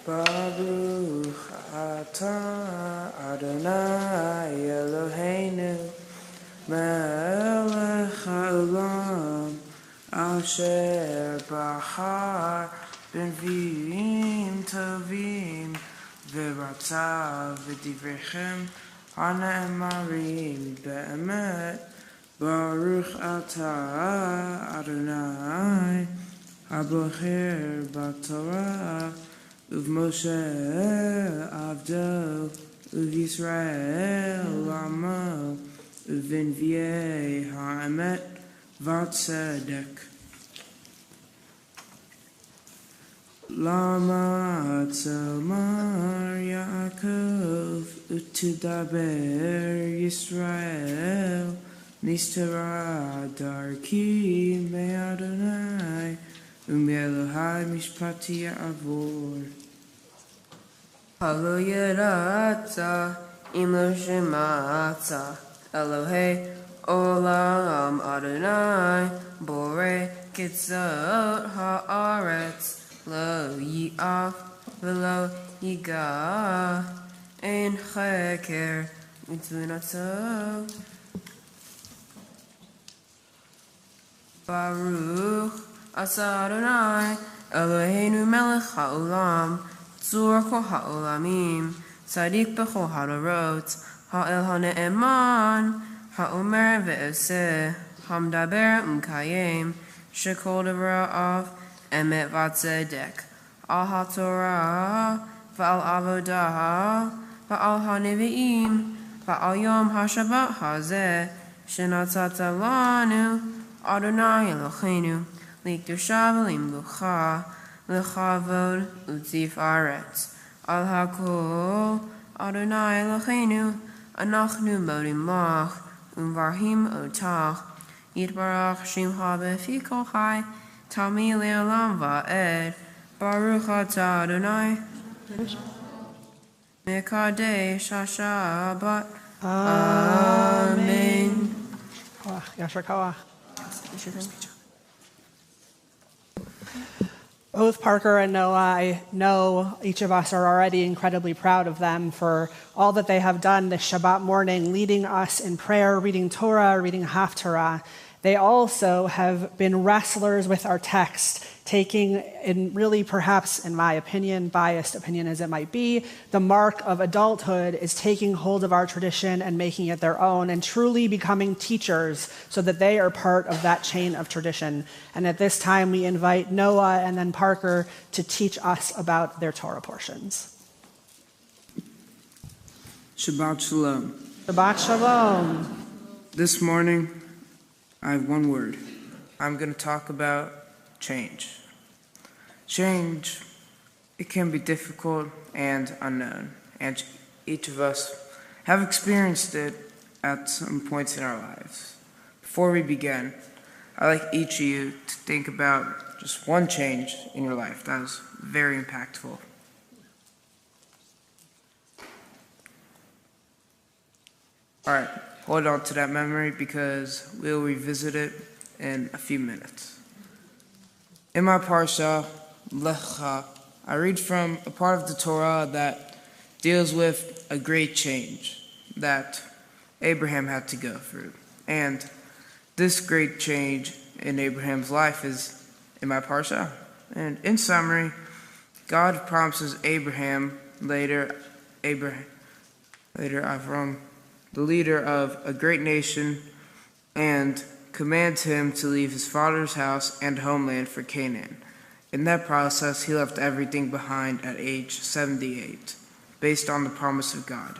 Baruch atah Adonai Eloheinu melech haolam asher bahar b'nviim tovim v'ratzav v'divrechem hana'emarim be'emet. Baruch atah Adonai habocher b'torah Uv Moshe Avdo, Uv Yisrael Amo, Uv Enviei Ha'emet V'Tzedek. Lama Tzomar Yaakov, U'Tidaber Yisrael, Nistara Darki Me'Adonai, U'Me'Elohai Mishpati Avor. Halo Yerata, Imo Shemata, Elohei Olam Adonai, Borei Kitzot Haaretz, Lo Yi'af V'lo Yiga, Ein Cheker Mitzvunato. Baruch Asa Adonai, Eloheinu melech ha'olam, tzur kol ha'olamim, tzadik b'chol ha'dorot, ha'el ha'ne'eman, ha'omer ve'oseh, ha'mdaber u'mkayem, shekol devra'av, emet v'tzedek, al ha'torah, v'al avodah, v'al ha'nevi'im, v'al yom ha'shabbat hazeh, shenatzata lanu, Adonai Eloheinu, L'kdusha v'limlucha, l'chavod u'tifaret. Al hakol, Adonai Eloheinu, anachnu modim lach, u'mvarhim otach, yitbarach shimcha b'fi kol chai, tami le'olam va'ed, Baruch atah Adonai. Mekadesh HaShabbat. Amen. Yasher koach. Both Parker and Noah, I know each of us are already incredibly proud of them for all that they have done this Shabbat morning, leading us in prayer, reading Torah, reading Haftarah. They also have been wrestlers with our text, taking, in really perhaps, in my opinion, biased opinion as it might be, the mark of adulthood is taking hold of our tradition and making it their own and truly becoming teachers so that they are part of that chain of tradition. And at this time, we invite Noah and then Parker to teach us about their Torah portions. Shabbat Shalom. Shabbat Shalom. This morning, I have one word. I'm going to talk about change. Change, it can be difficult and unknown, and each of us have experienced it at some points in our lives. Before we begin, I'd like each of you to think about just one change in your life that was very impactful. All right, hold on to that memory because we'll revisit it in a few minutes. In my parsha, Lecha, I read from a part of the Torah that deals with a great change that Abraham had to go through. And this great change in Abraham's life is in my parsha. And in summary, God promises Abraham, later Avram, the leader of a great nation, and commands him to leave his father's house and homeland for Canaan. In that process, he left everything behind at age 78, based on the promise of God.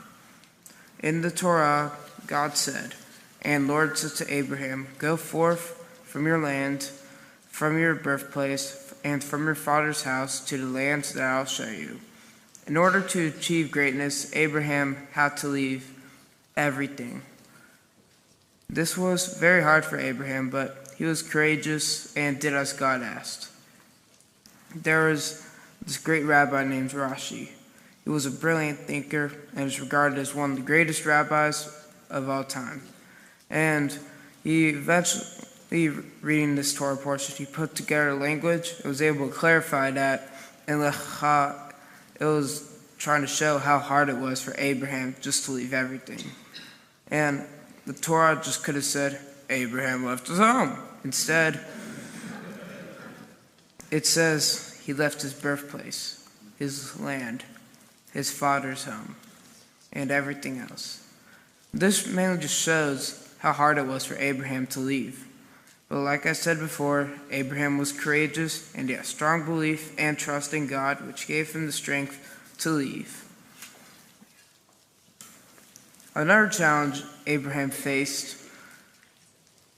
In the Torah, God said, "And Lord said to Abraham, go forth from your land, from your birthplace, and from your father's house to the land that I'll show you." In order to achieve greatness, Abraham had to leave everything. This was very hard for Abraham, but he was courageous and did as God asked. There was this great rabbi named Rashi. He was a brilliant thinker and is regarded as one of the greatest rabbis of all time. And he eventually, reading this Torah portion, he put together language and was able to clarify that in Lecha, it was trying to show how hard it was for Abraham just to leave everything. And the Torah just could have said, Abraham left his home. Instead, it says he left his birthplace, his land, his father's home, and everything else. This mainly just shows how hard it was for Abraham to leave. But like I said before, Abraham was courageous and he had strong belief and trust in God, which gave him the strength to leave. Another challenge Abraham faced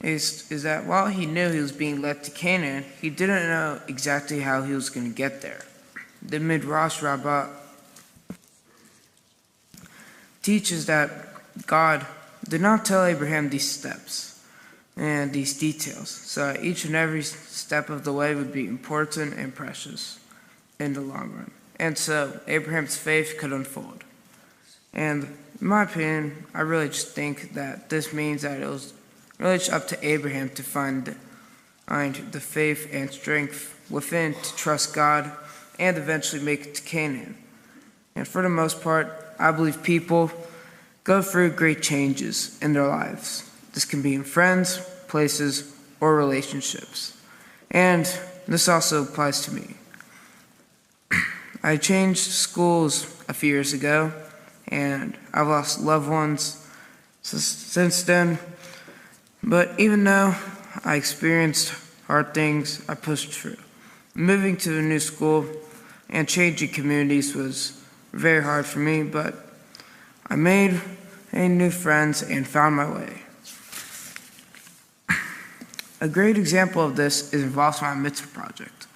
is that while he knew he was being led to Canaan, he didn't know exactly how he was going to get there. The Midrash Rabbah teaches that God did not tell Abraham these steps and these details, so each and every step of the way would be important and precious in the long run. And so Abraham's faith could unfold. And in my opinion, I really just think that this means that it was really just up to Abraham to find the faith and strength within to trust God and eventually make it to Canaan. And for the most part, I believe people go through great changes in their lives. This can be in friends, places, or relationships. And this also applies to me. I changed schools a few years ago, and I've lost loved ones since then. But even though I experienced hard things, I pushed through. Moving to a new school and changing communities was very hard for me, but I made new friends and found my way. A great example of this involves my Mitzvah project.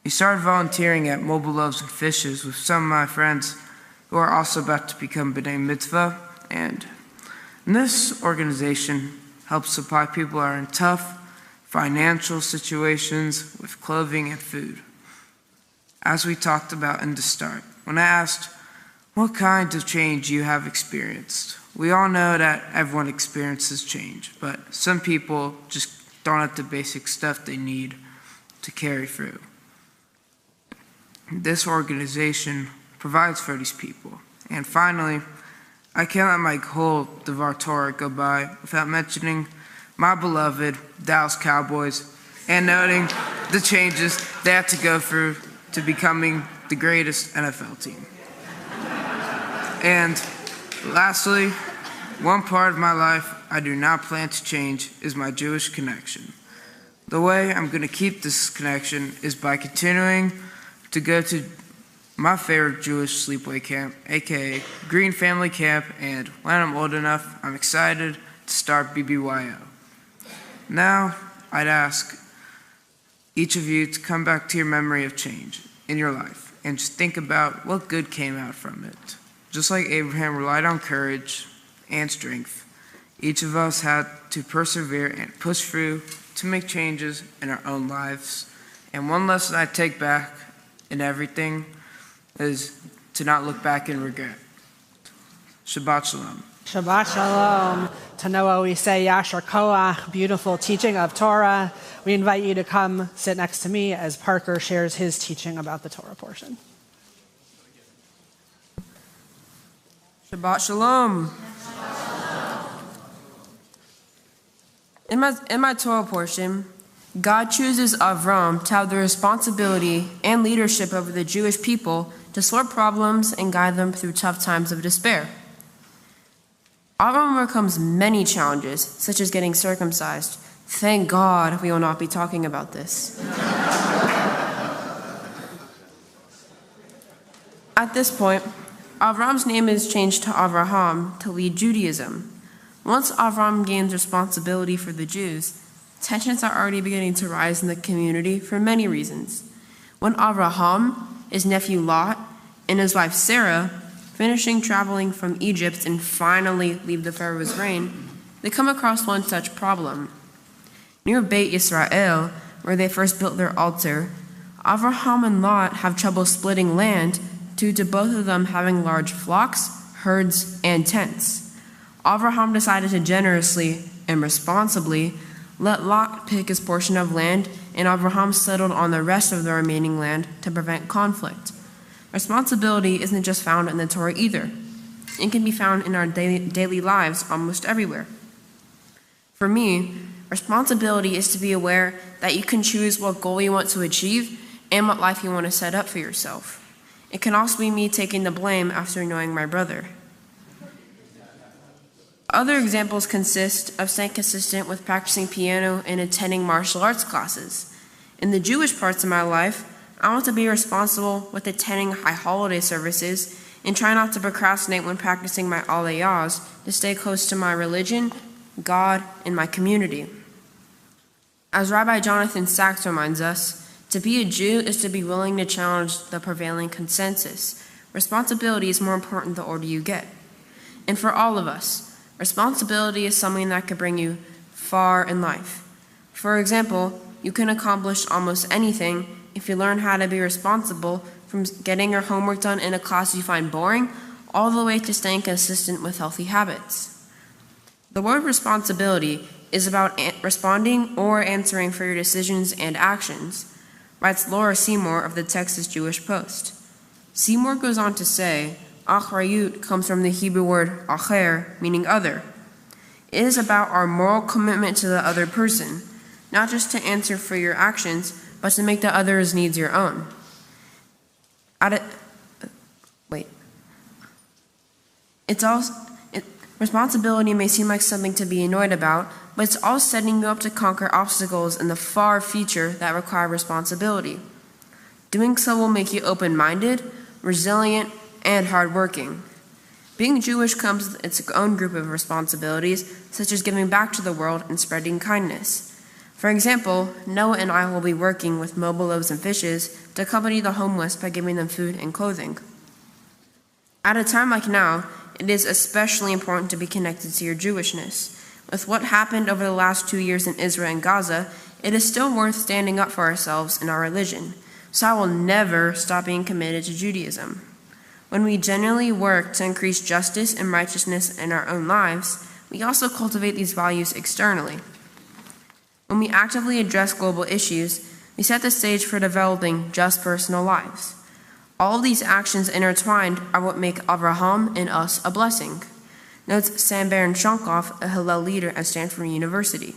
We started volunteering at Mobile Loaves and Fishes with some of my friends who are also about to become B'nai Mitzvah, and this organization helps supply people who are in tough financial situations with clothing and food. As we talked about in the start, when I asked what kind of change you have experienced, we all know that everyone experiences change, but some people just don't have the basic stuff they need to carry through. This organization provides for these people. And finally, I can't let my whole Devar Torah go by without mentioning my beloved Dallas Cowboys and noting the changes they had to go through to becoming the greatest NFL team. And lastly, one part of my life I do not plan to change is my Jewish connection. The way I'm going to keep this connection is by continuing to go to my favorite Jewish sleepaway camp, aka Green Family Camp, and when I'm old enough, I'm excited to start BBYO. Now, I'd ask each of you to come back to your memory of change in your life and just think about what good came out from it. Just like Abraham relied on courage and strength, each of us had to persevere and push through to make changes in our own lives. And one lesson I take back in everything is to not look back and regret. Shabbat Shalom. Shabbat Shalom. To Noah we say Yashar Koach, beautiful teaching of Torah. We invite you to come sit next to me as Parker shares his teaching about the Torah portion. Shabbat Shalom. In my Torah portion, God chooses Avram to have the responsibility and leadership over the Jewish people to sort problems and guide them through tough times of despair. Avram overcomes many challenges, such as getting circumcised. Thank God we will not be talking about this. At this point, Avram's name is changed to Avraham to lead Judaism. Once Avram gains responsibility for the Jews, tensions are already beginning to rise in the community for many reasons. When Avraham, his nephew Lot, and his wife Sarah, finishing traveling from Egypt and finally leave the Pharaoh's reign, they come across one such problem. Near Beit Yisrael, where they first built their altar, Avraham and Lot have trouble splitting land due to both of them having large flocks, herds, and tents. Avraham decided to generously and responsibly let Lot pick his portion of land, and Avraham settled on the rest of the remaining land to prevent conflict. Responsibility isn't just found in the Torah either. It can be found in our daily lives almost everywhere. For me, responsibility is to be aware that you can choose what goal you want to achieve and what life you want to set up for yourself. It can also be me taking the blame after knowing my brother. Other examples consist of staying consistent with practicing piano and attending martial arts classes. In the Jewish parts of my life, I want to be responsible with attending high holiday services and try not to procrastinate when practicing my aliyahs to stay close to my religion, God, and my community. As Rabbi Jonathan Sachs reminds us, to be a Jew is to be willing to challenge the prevailing consensus. Responsibility is more important the older you get. And for all of us, responsibility is something that could bring you far in life. For example, you can accomplish almost anything if you learn how to be responsible, from getting your homework done in a class you find boring, all the way to staying consistent with healthy habits. The word responsibility is about responding or answering for your decisions and actions, writes Laura Seymour of the Texas Jewish Post. Seymour goes on to say, Achrayut comes from the Hebrew word acher, meaning other. It is about our moral commitment to the other person, not just to answer for your actions, but to make the other's needs your own. Responsibility may seem like something to be annoyed about, but it's all setting you up to conquer obstacles in the far future that require responsibility. Doing so will make you open-minded, resilient, and hardworking. Being Jewish comes with its own group of responsibilities, such as giving back to the world and spreading kindness. For example, Noah and I will be working with Mobile Loaves and Fishes to accompany the homeless by giving them food and clothing. At a time like now, it is especially important to be connected to your Jewishness. With what happened over the last 2 years in Israel and Gaza, it is still worth standing up for ourselves and our religion. so I will never stop being committed to Judaism. When we genuinely work to increase justice and righteousness in our own lives, we also cultivate these values externally. When we actively address global issues, we set the stage for developing just personal lives. All of these actions intertwined are what make Avraham and us a blessing, notes Sam Baron Shonkoff, a Hillel leader at Stanford University.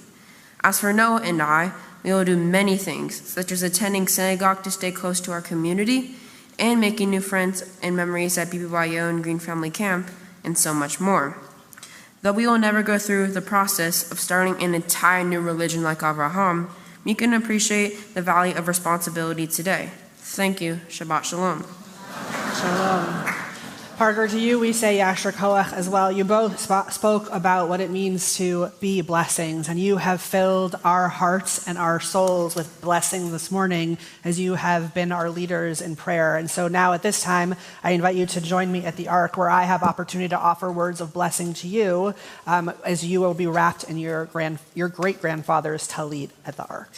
As for Noah and I, we will do many things, such as attending synagogue to stay close to our community, and making new friends and memories at BBYO and Green Family Camp, and so much more. Though we will never go through the process of starting an entire new religion like Avraham, we can appreciate the value of responsibility today. Thank you. Shabbat Shalom. Shalom. Parker, to you we say Yasher Koach as well. You both spoke about what it means to be blessings, and you have filled our hearts and our souls with blessings this morning as you have been our leaders in prayer. And so now at this time, I invite you to join me at the Ark, where I have opportunity to offer words of blessing to you as you will be wrapped in your great-grandfather's talit at the Ark.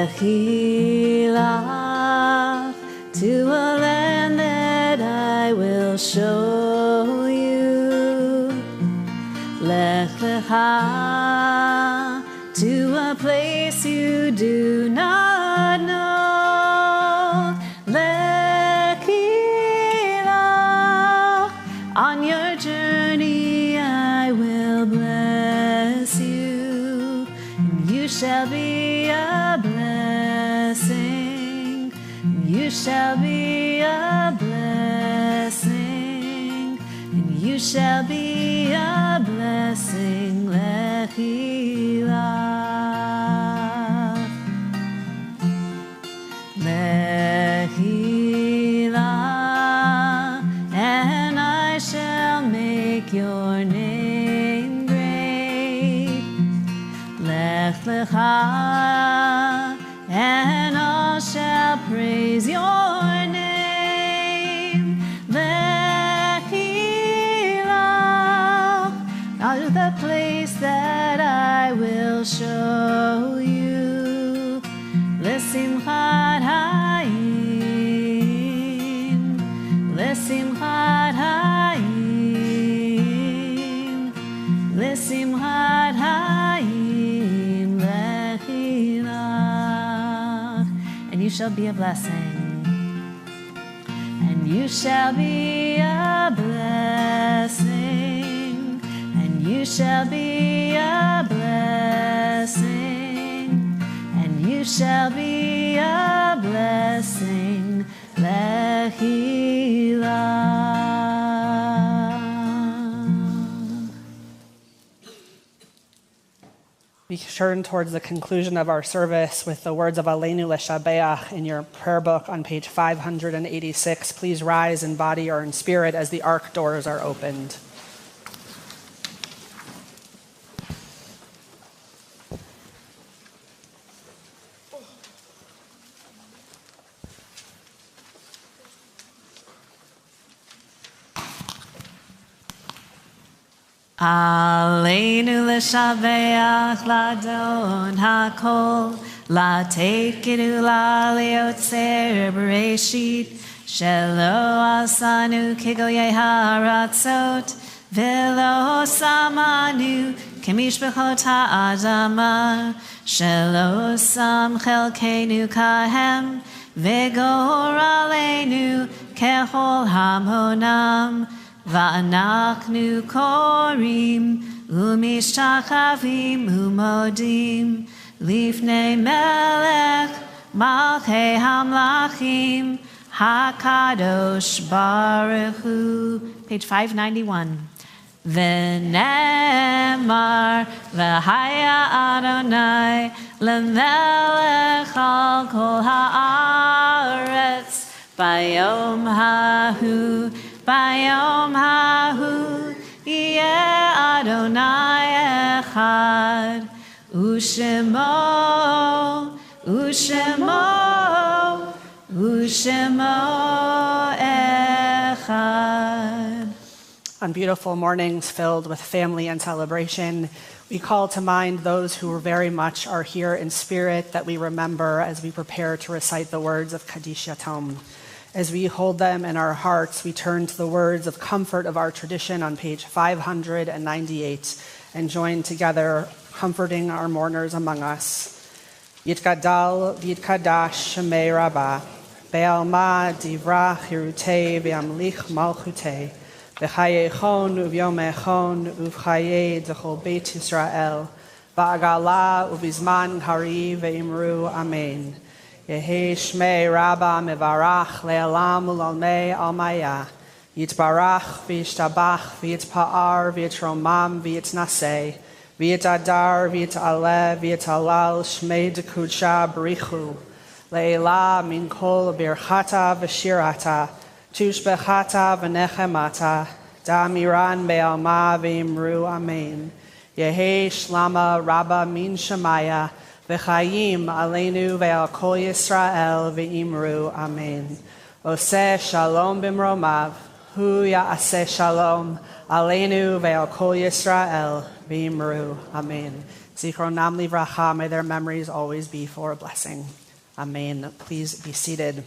Lechilach to a land that I will show you. Lech lecha to a place you do not know. Lechilach on your journey I will bless you, and you shall be a blessing. You shall be a blessing, and you shall be a blessing. Lechilach, Lechilach, and I shall make your name great. Lech lecha, and all shall praise your name. Lechilach, out of the place that I will show you. L'simchat hayim, l'simchat hayim, l'simchat hayim, lechilach. And you shall be a blessing, and you shall be a blessing, and you shall be a blessing, and you shall be a blessing. Lechilach. We turn towards the conclusion of our service with the words of Aleinu Leshabeach in your prayer book on page 586. Please rise in body or in spirit as the ark doors are opened. Aleinu l'shabeach l'adon hakol, la'tekedu la'liotzer b'reshit, shelo asanu kegoyei haratzot, velo samanu kemishbechot ha'adama, shelo sam chelkenu kahem, vegor aleinu kechol hamonam, Va'anachnu korim umishachavim umodim lifnei melech malchei hamlachim hakadosh baruch hu. Page 591. V'nemar v'haya Adonai lemelech al kol haaretz bayom hahu. Bayom hahu yeh Adonai echad, Ushemo, Ushemo, Ushemo Echad. On beautiful mornings filled with family and celebration, we call to mind those who very much are here in spirit that we remember as we prepare to recite the words of Kaddish Yatom. As we hold them in our hearts, we turn to the words of comfort of our tradition on page 598 and join together, comforting our mourners among us. Yitgadal v'yitkadash shemei rabbah, be'alma divrach hirutei ve'amlich malchutei, v'chayechon uvyomechon uvchaye d'chol beit Yisrael, va'agala uvizman kari ve'imru amen. Yehi shmei rabbah mevarach le'alam u'lalmei almaya, yitbarach v'yishtabach v'yitpa'ar v'yitromam v'yitnaseh, v'yitadar v'yitaleh v'yitalal shmei d'kudsha b'richu, le'ela min kol birchata v'shirata, tushbechata v'nechemata, da'amiran be'alma v'imru amen. Yehi shlama rabbah min shemaya, v'chayim aleinu ve'al kol Yisrael v'imru amen. Oseh shalom b'mromav, hu ya'aseh shalom aleinu ve'al kol Yisrael v'imru amen. Zichronam livracha, may their memories always be for a blessing. Amen. Please be seated.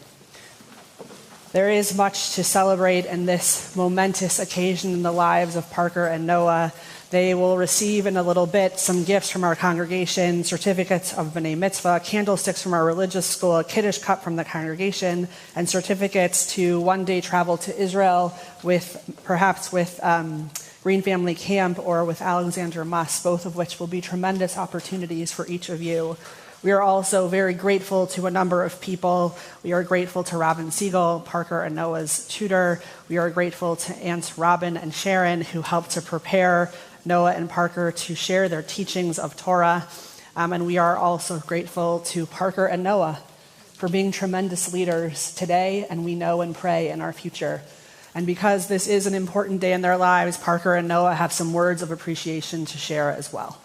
There is much to celebrate in this momentous occasion in the lives of Parker and Noah. They will receive in a little bit some gifts from our congregation, certificates of B'nai Mitzvah, candlesticks from our religious school, a Kiddush cup from the congregation, and certificates to one-day travel to Israel perhaps with Green Family Camp or with Alexander Muss, both of which will be tremendous opportunities for each of you. We are also very grateful to a number of people. We are grateful to Robin Siegel, Parker and Noah's tutor. We are grateful to Aunts Robin and Sharon, who helped to prepare Noah and Parker to share their teachings of Torah. And we are also grateful to Parker and Noah for being tremendous leaders today, and we know and pray in our future. And because this is an important day in their lives, Parker and Noah have some words of appreciation to share as well.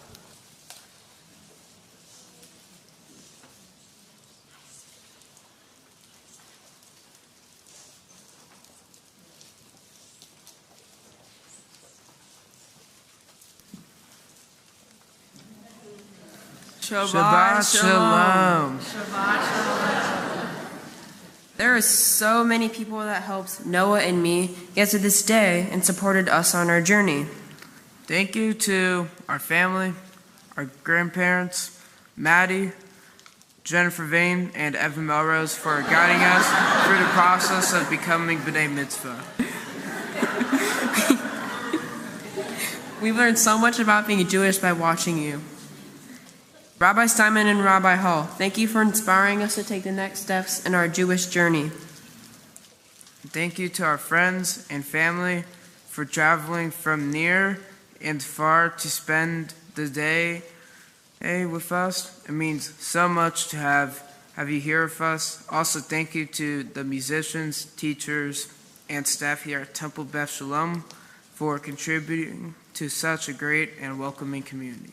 Shabbat Shalom. Shabbat Shalom. There are so many people that helped Noah and me get to this day and supported us on our journey. Thank you to our family, our grandparents, Maddie, Jennifer Vane, and Evan Melrose for guiding us through the process of becoming B'nai Mitzvah. We've learned so much about being Jewish by watching you. Rabbi Steinman and Rabbi Hall, thank you for inspiring us to take the next steps in our Jewish journey. Thank you to our friends and family for traveling from near and far to spend the day with us. It means so much to have you here with us. Also, thank you to the musicians, teachers, and staff here at Temple Beth Shalom for contributing to such a great and welcoming community.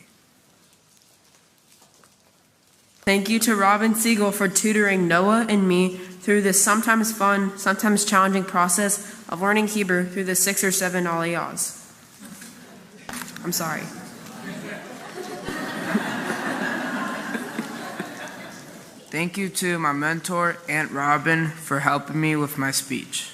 Thank you to Robin Siegel for tutoring Noah and me through this sometimes fun, sometimes challenging process of learning Hebrew through the 6 or 7 aliyahs. I'm sorry. Thank you to my mentor, Aunt Robin, for helping me with my speech.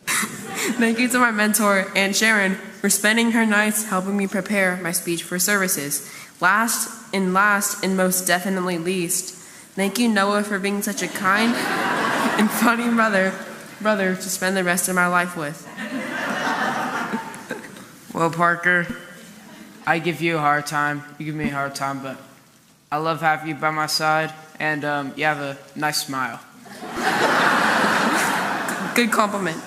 Thank you to my mentor, Aunt Sharon, for spending her nights helping me prepare my speech for services. Last and most definitely least, thank you, Noah, for being such a kind and funny brother to spend the rest of my life with. Well, Parker, I give you a hard time. You give me a hard time, but I love having you by my side, and you have a nice smile. Good compliment.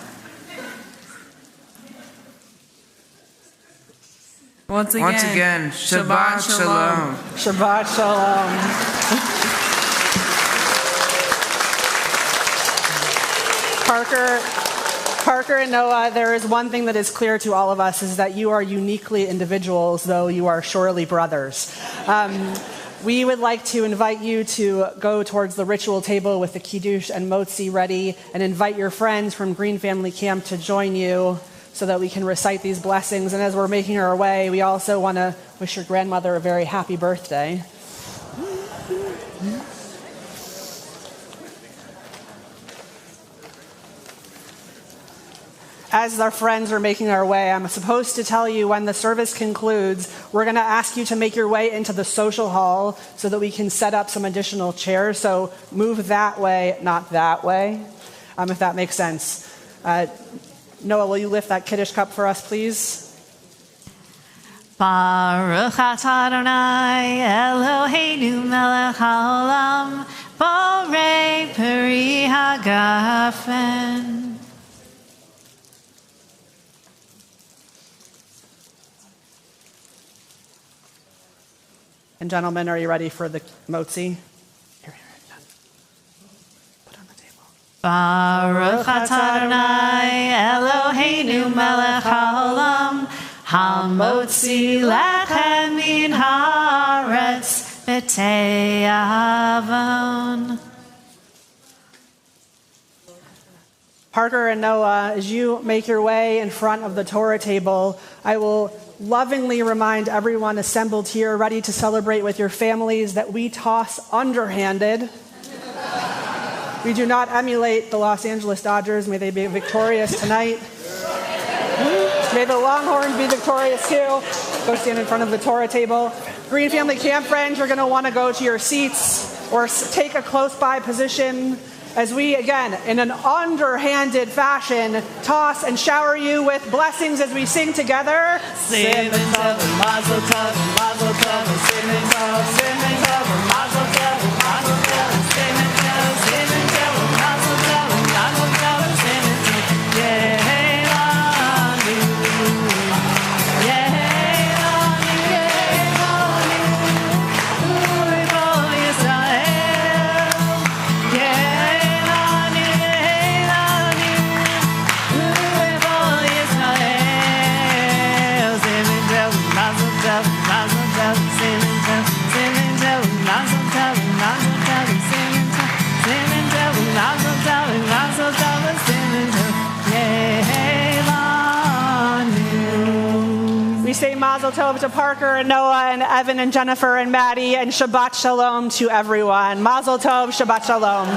Once again, Shabbat Shalom. Shabbat Shalom. Parker and Noah, there is one thing that is clear to all of us, is that you are uniquely individuals, though you are surely brothers. We would like to invite you to go towards the ritual table with the kiddush and motzi ready, and invite your friends from Green Family Camp to join you so that we can recite these blessings. And as we're making our way, we also want to wish your grandmother a very happy birthday. As our friends are making our way, I'm supposed to tell you when the service concludes, we're going to ask you to make your way into the social hall so that we can set up some additional chairs. So move that way, not that way, if that makes sense. Noah, will you lift that Kiddush cup for us, please? Baruch atah Adonai Eloheinu melech haolam borei peri hagafen. And gentlemen, are you ready for the motzi? Here, put it on the table. Baruch atah Adonai Eloheinu melech haolam hamotzi lechem min haaretz b'tei avon. Parker and Noah, as you make your way in front of the Torah table, I will lovingly remind everyone assembled here, ready to celebrate with your families, that we toss underhanded. We do not emulate the Los Angeles Dodgers. May they be victorious tonight. May the Longhorns be victorious too. Go stand in front of the Torah table. Green Family Camp friends, you're going to want to go to your seats or take a close by position as we, again, in an underhanded fashion, toss and shower you with blessings as we sing together. Simon Tov, Mazel Tov, Mazel Tov, Simon Tov, Simon Tov, Mazel Tov, Mazel Tov, Simon Tov, Simon Tov, Mazel Tov, Mazel Tov, Simon Tov. Yehelanu, Yehelanu, Yehelanu, U'Bo Yisrael, Yehelanu, Yehelanu, U'Bo Yisrael. Simon Tov, Mazel Tov, Mazel Tov, Simon Tov, Simon Tov, Mazel Tov, Mazel Tov, Simon Tov, Simon Tov, Mazel Tov, Mazel Tov, Simon Tov. Yehelanu. We say Mazel Tov to Parker and Noah and Evan and Jennifer and Maddie, and Shabbat Shalom to everyone. Mazel Tov, Shabbat Shalom.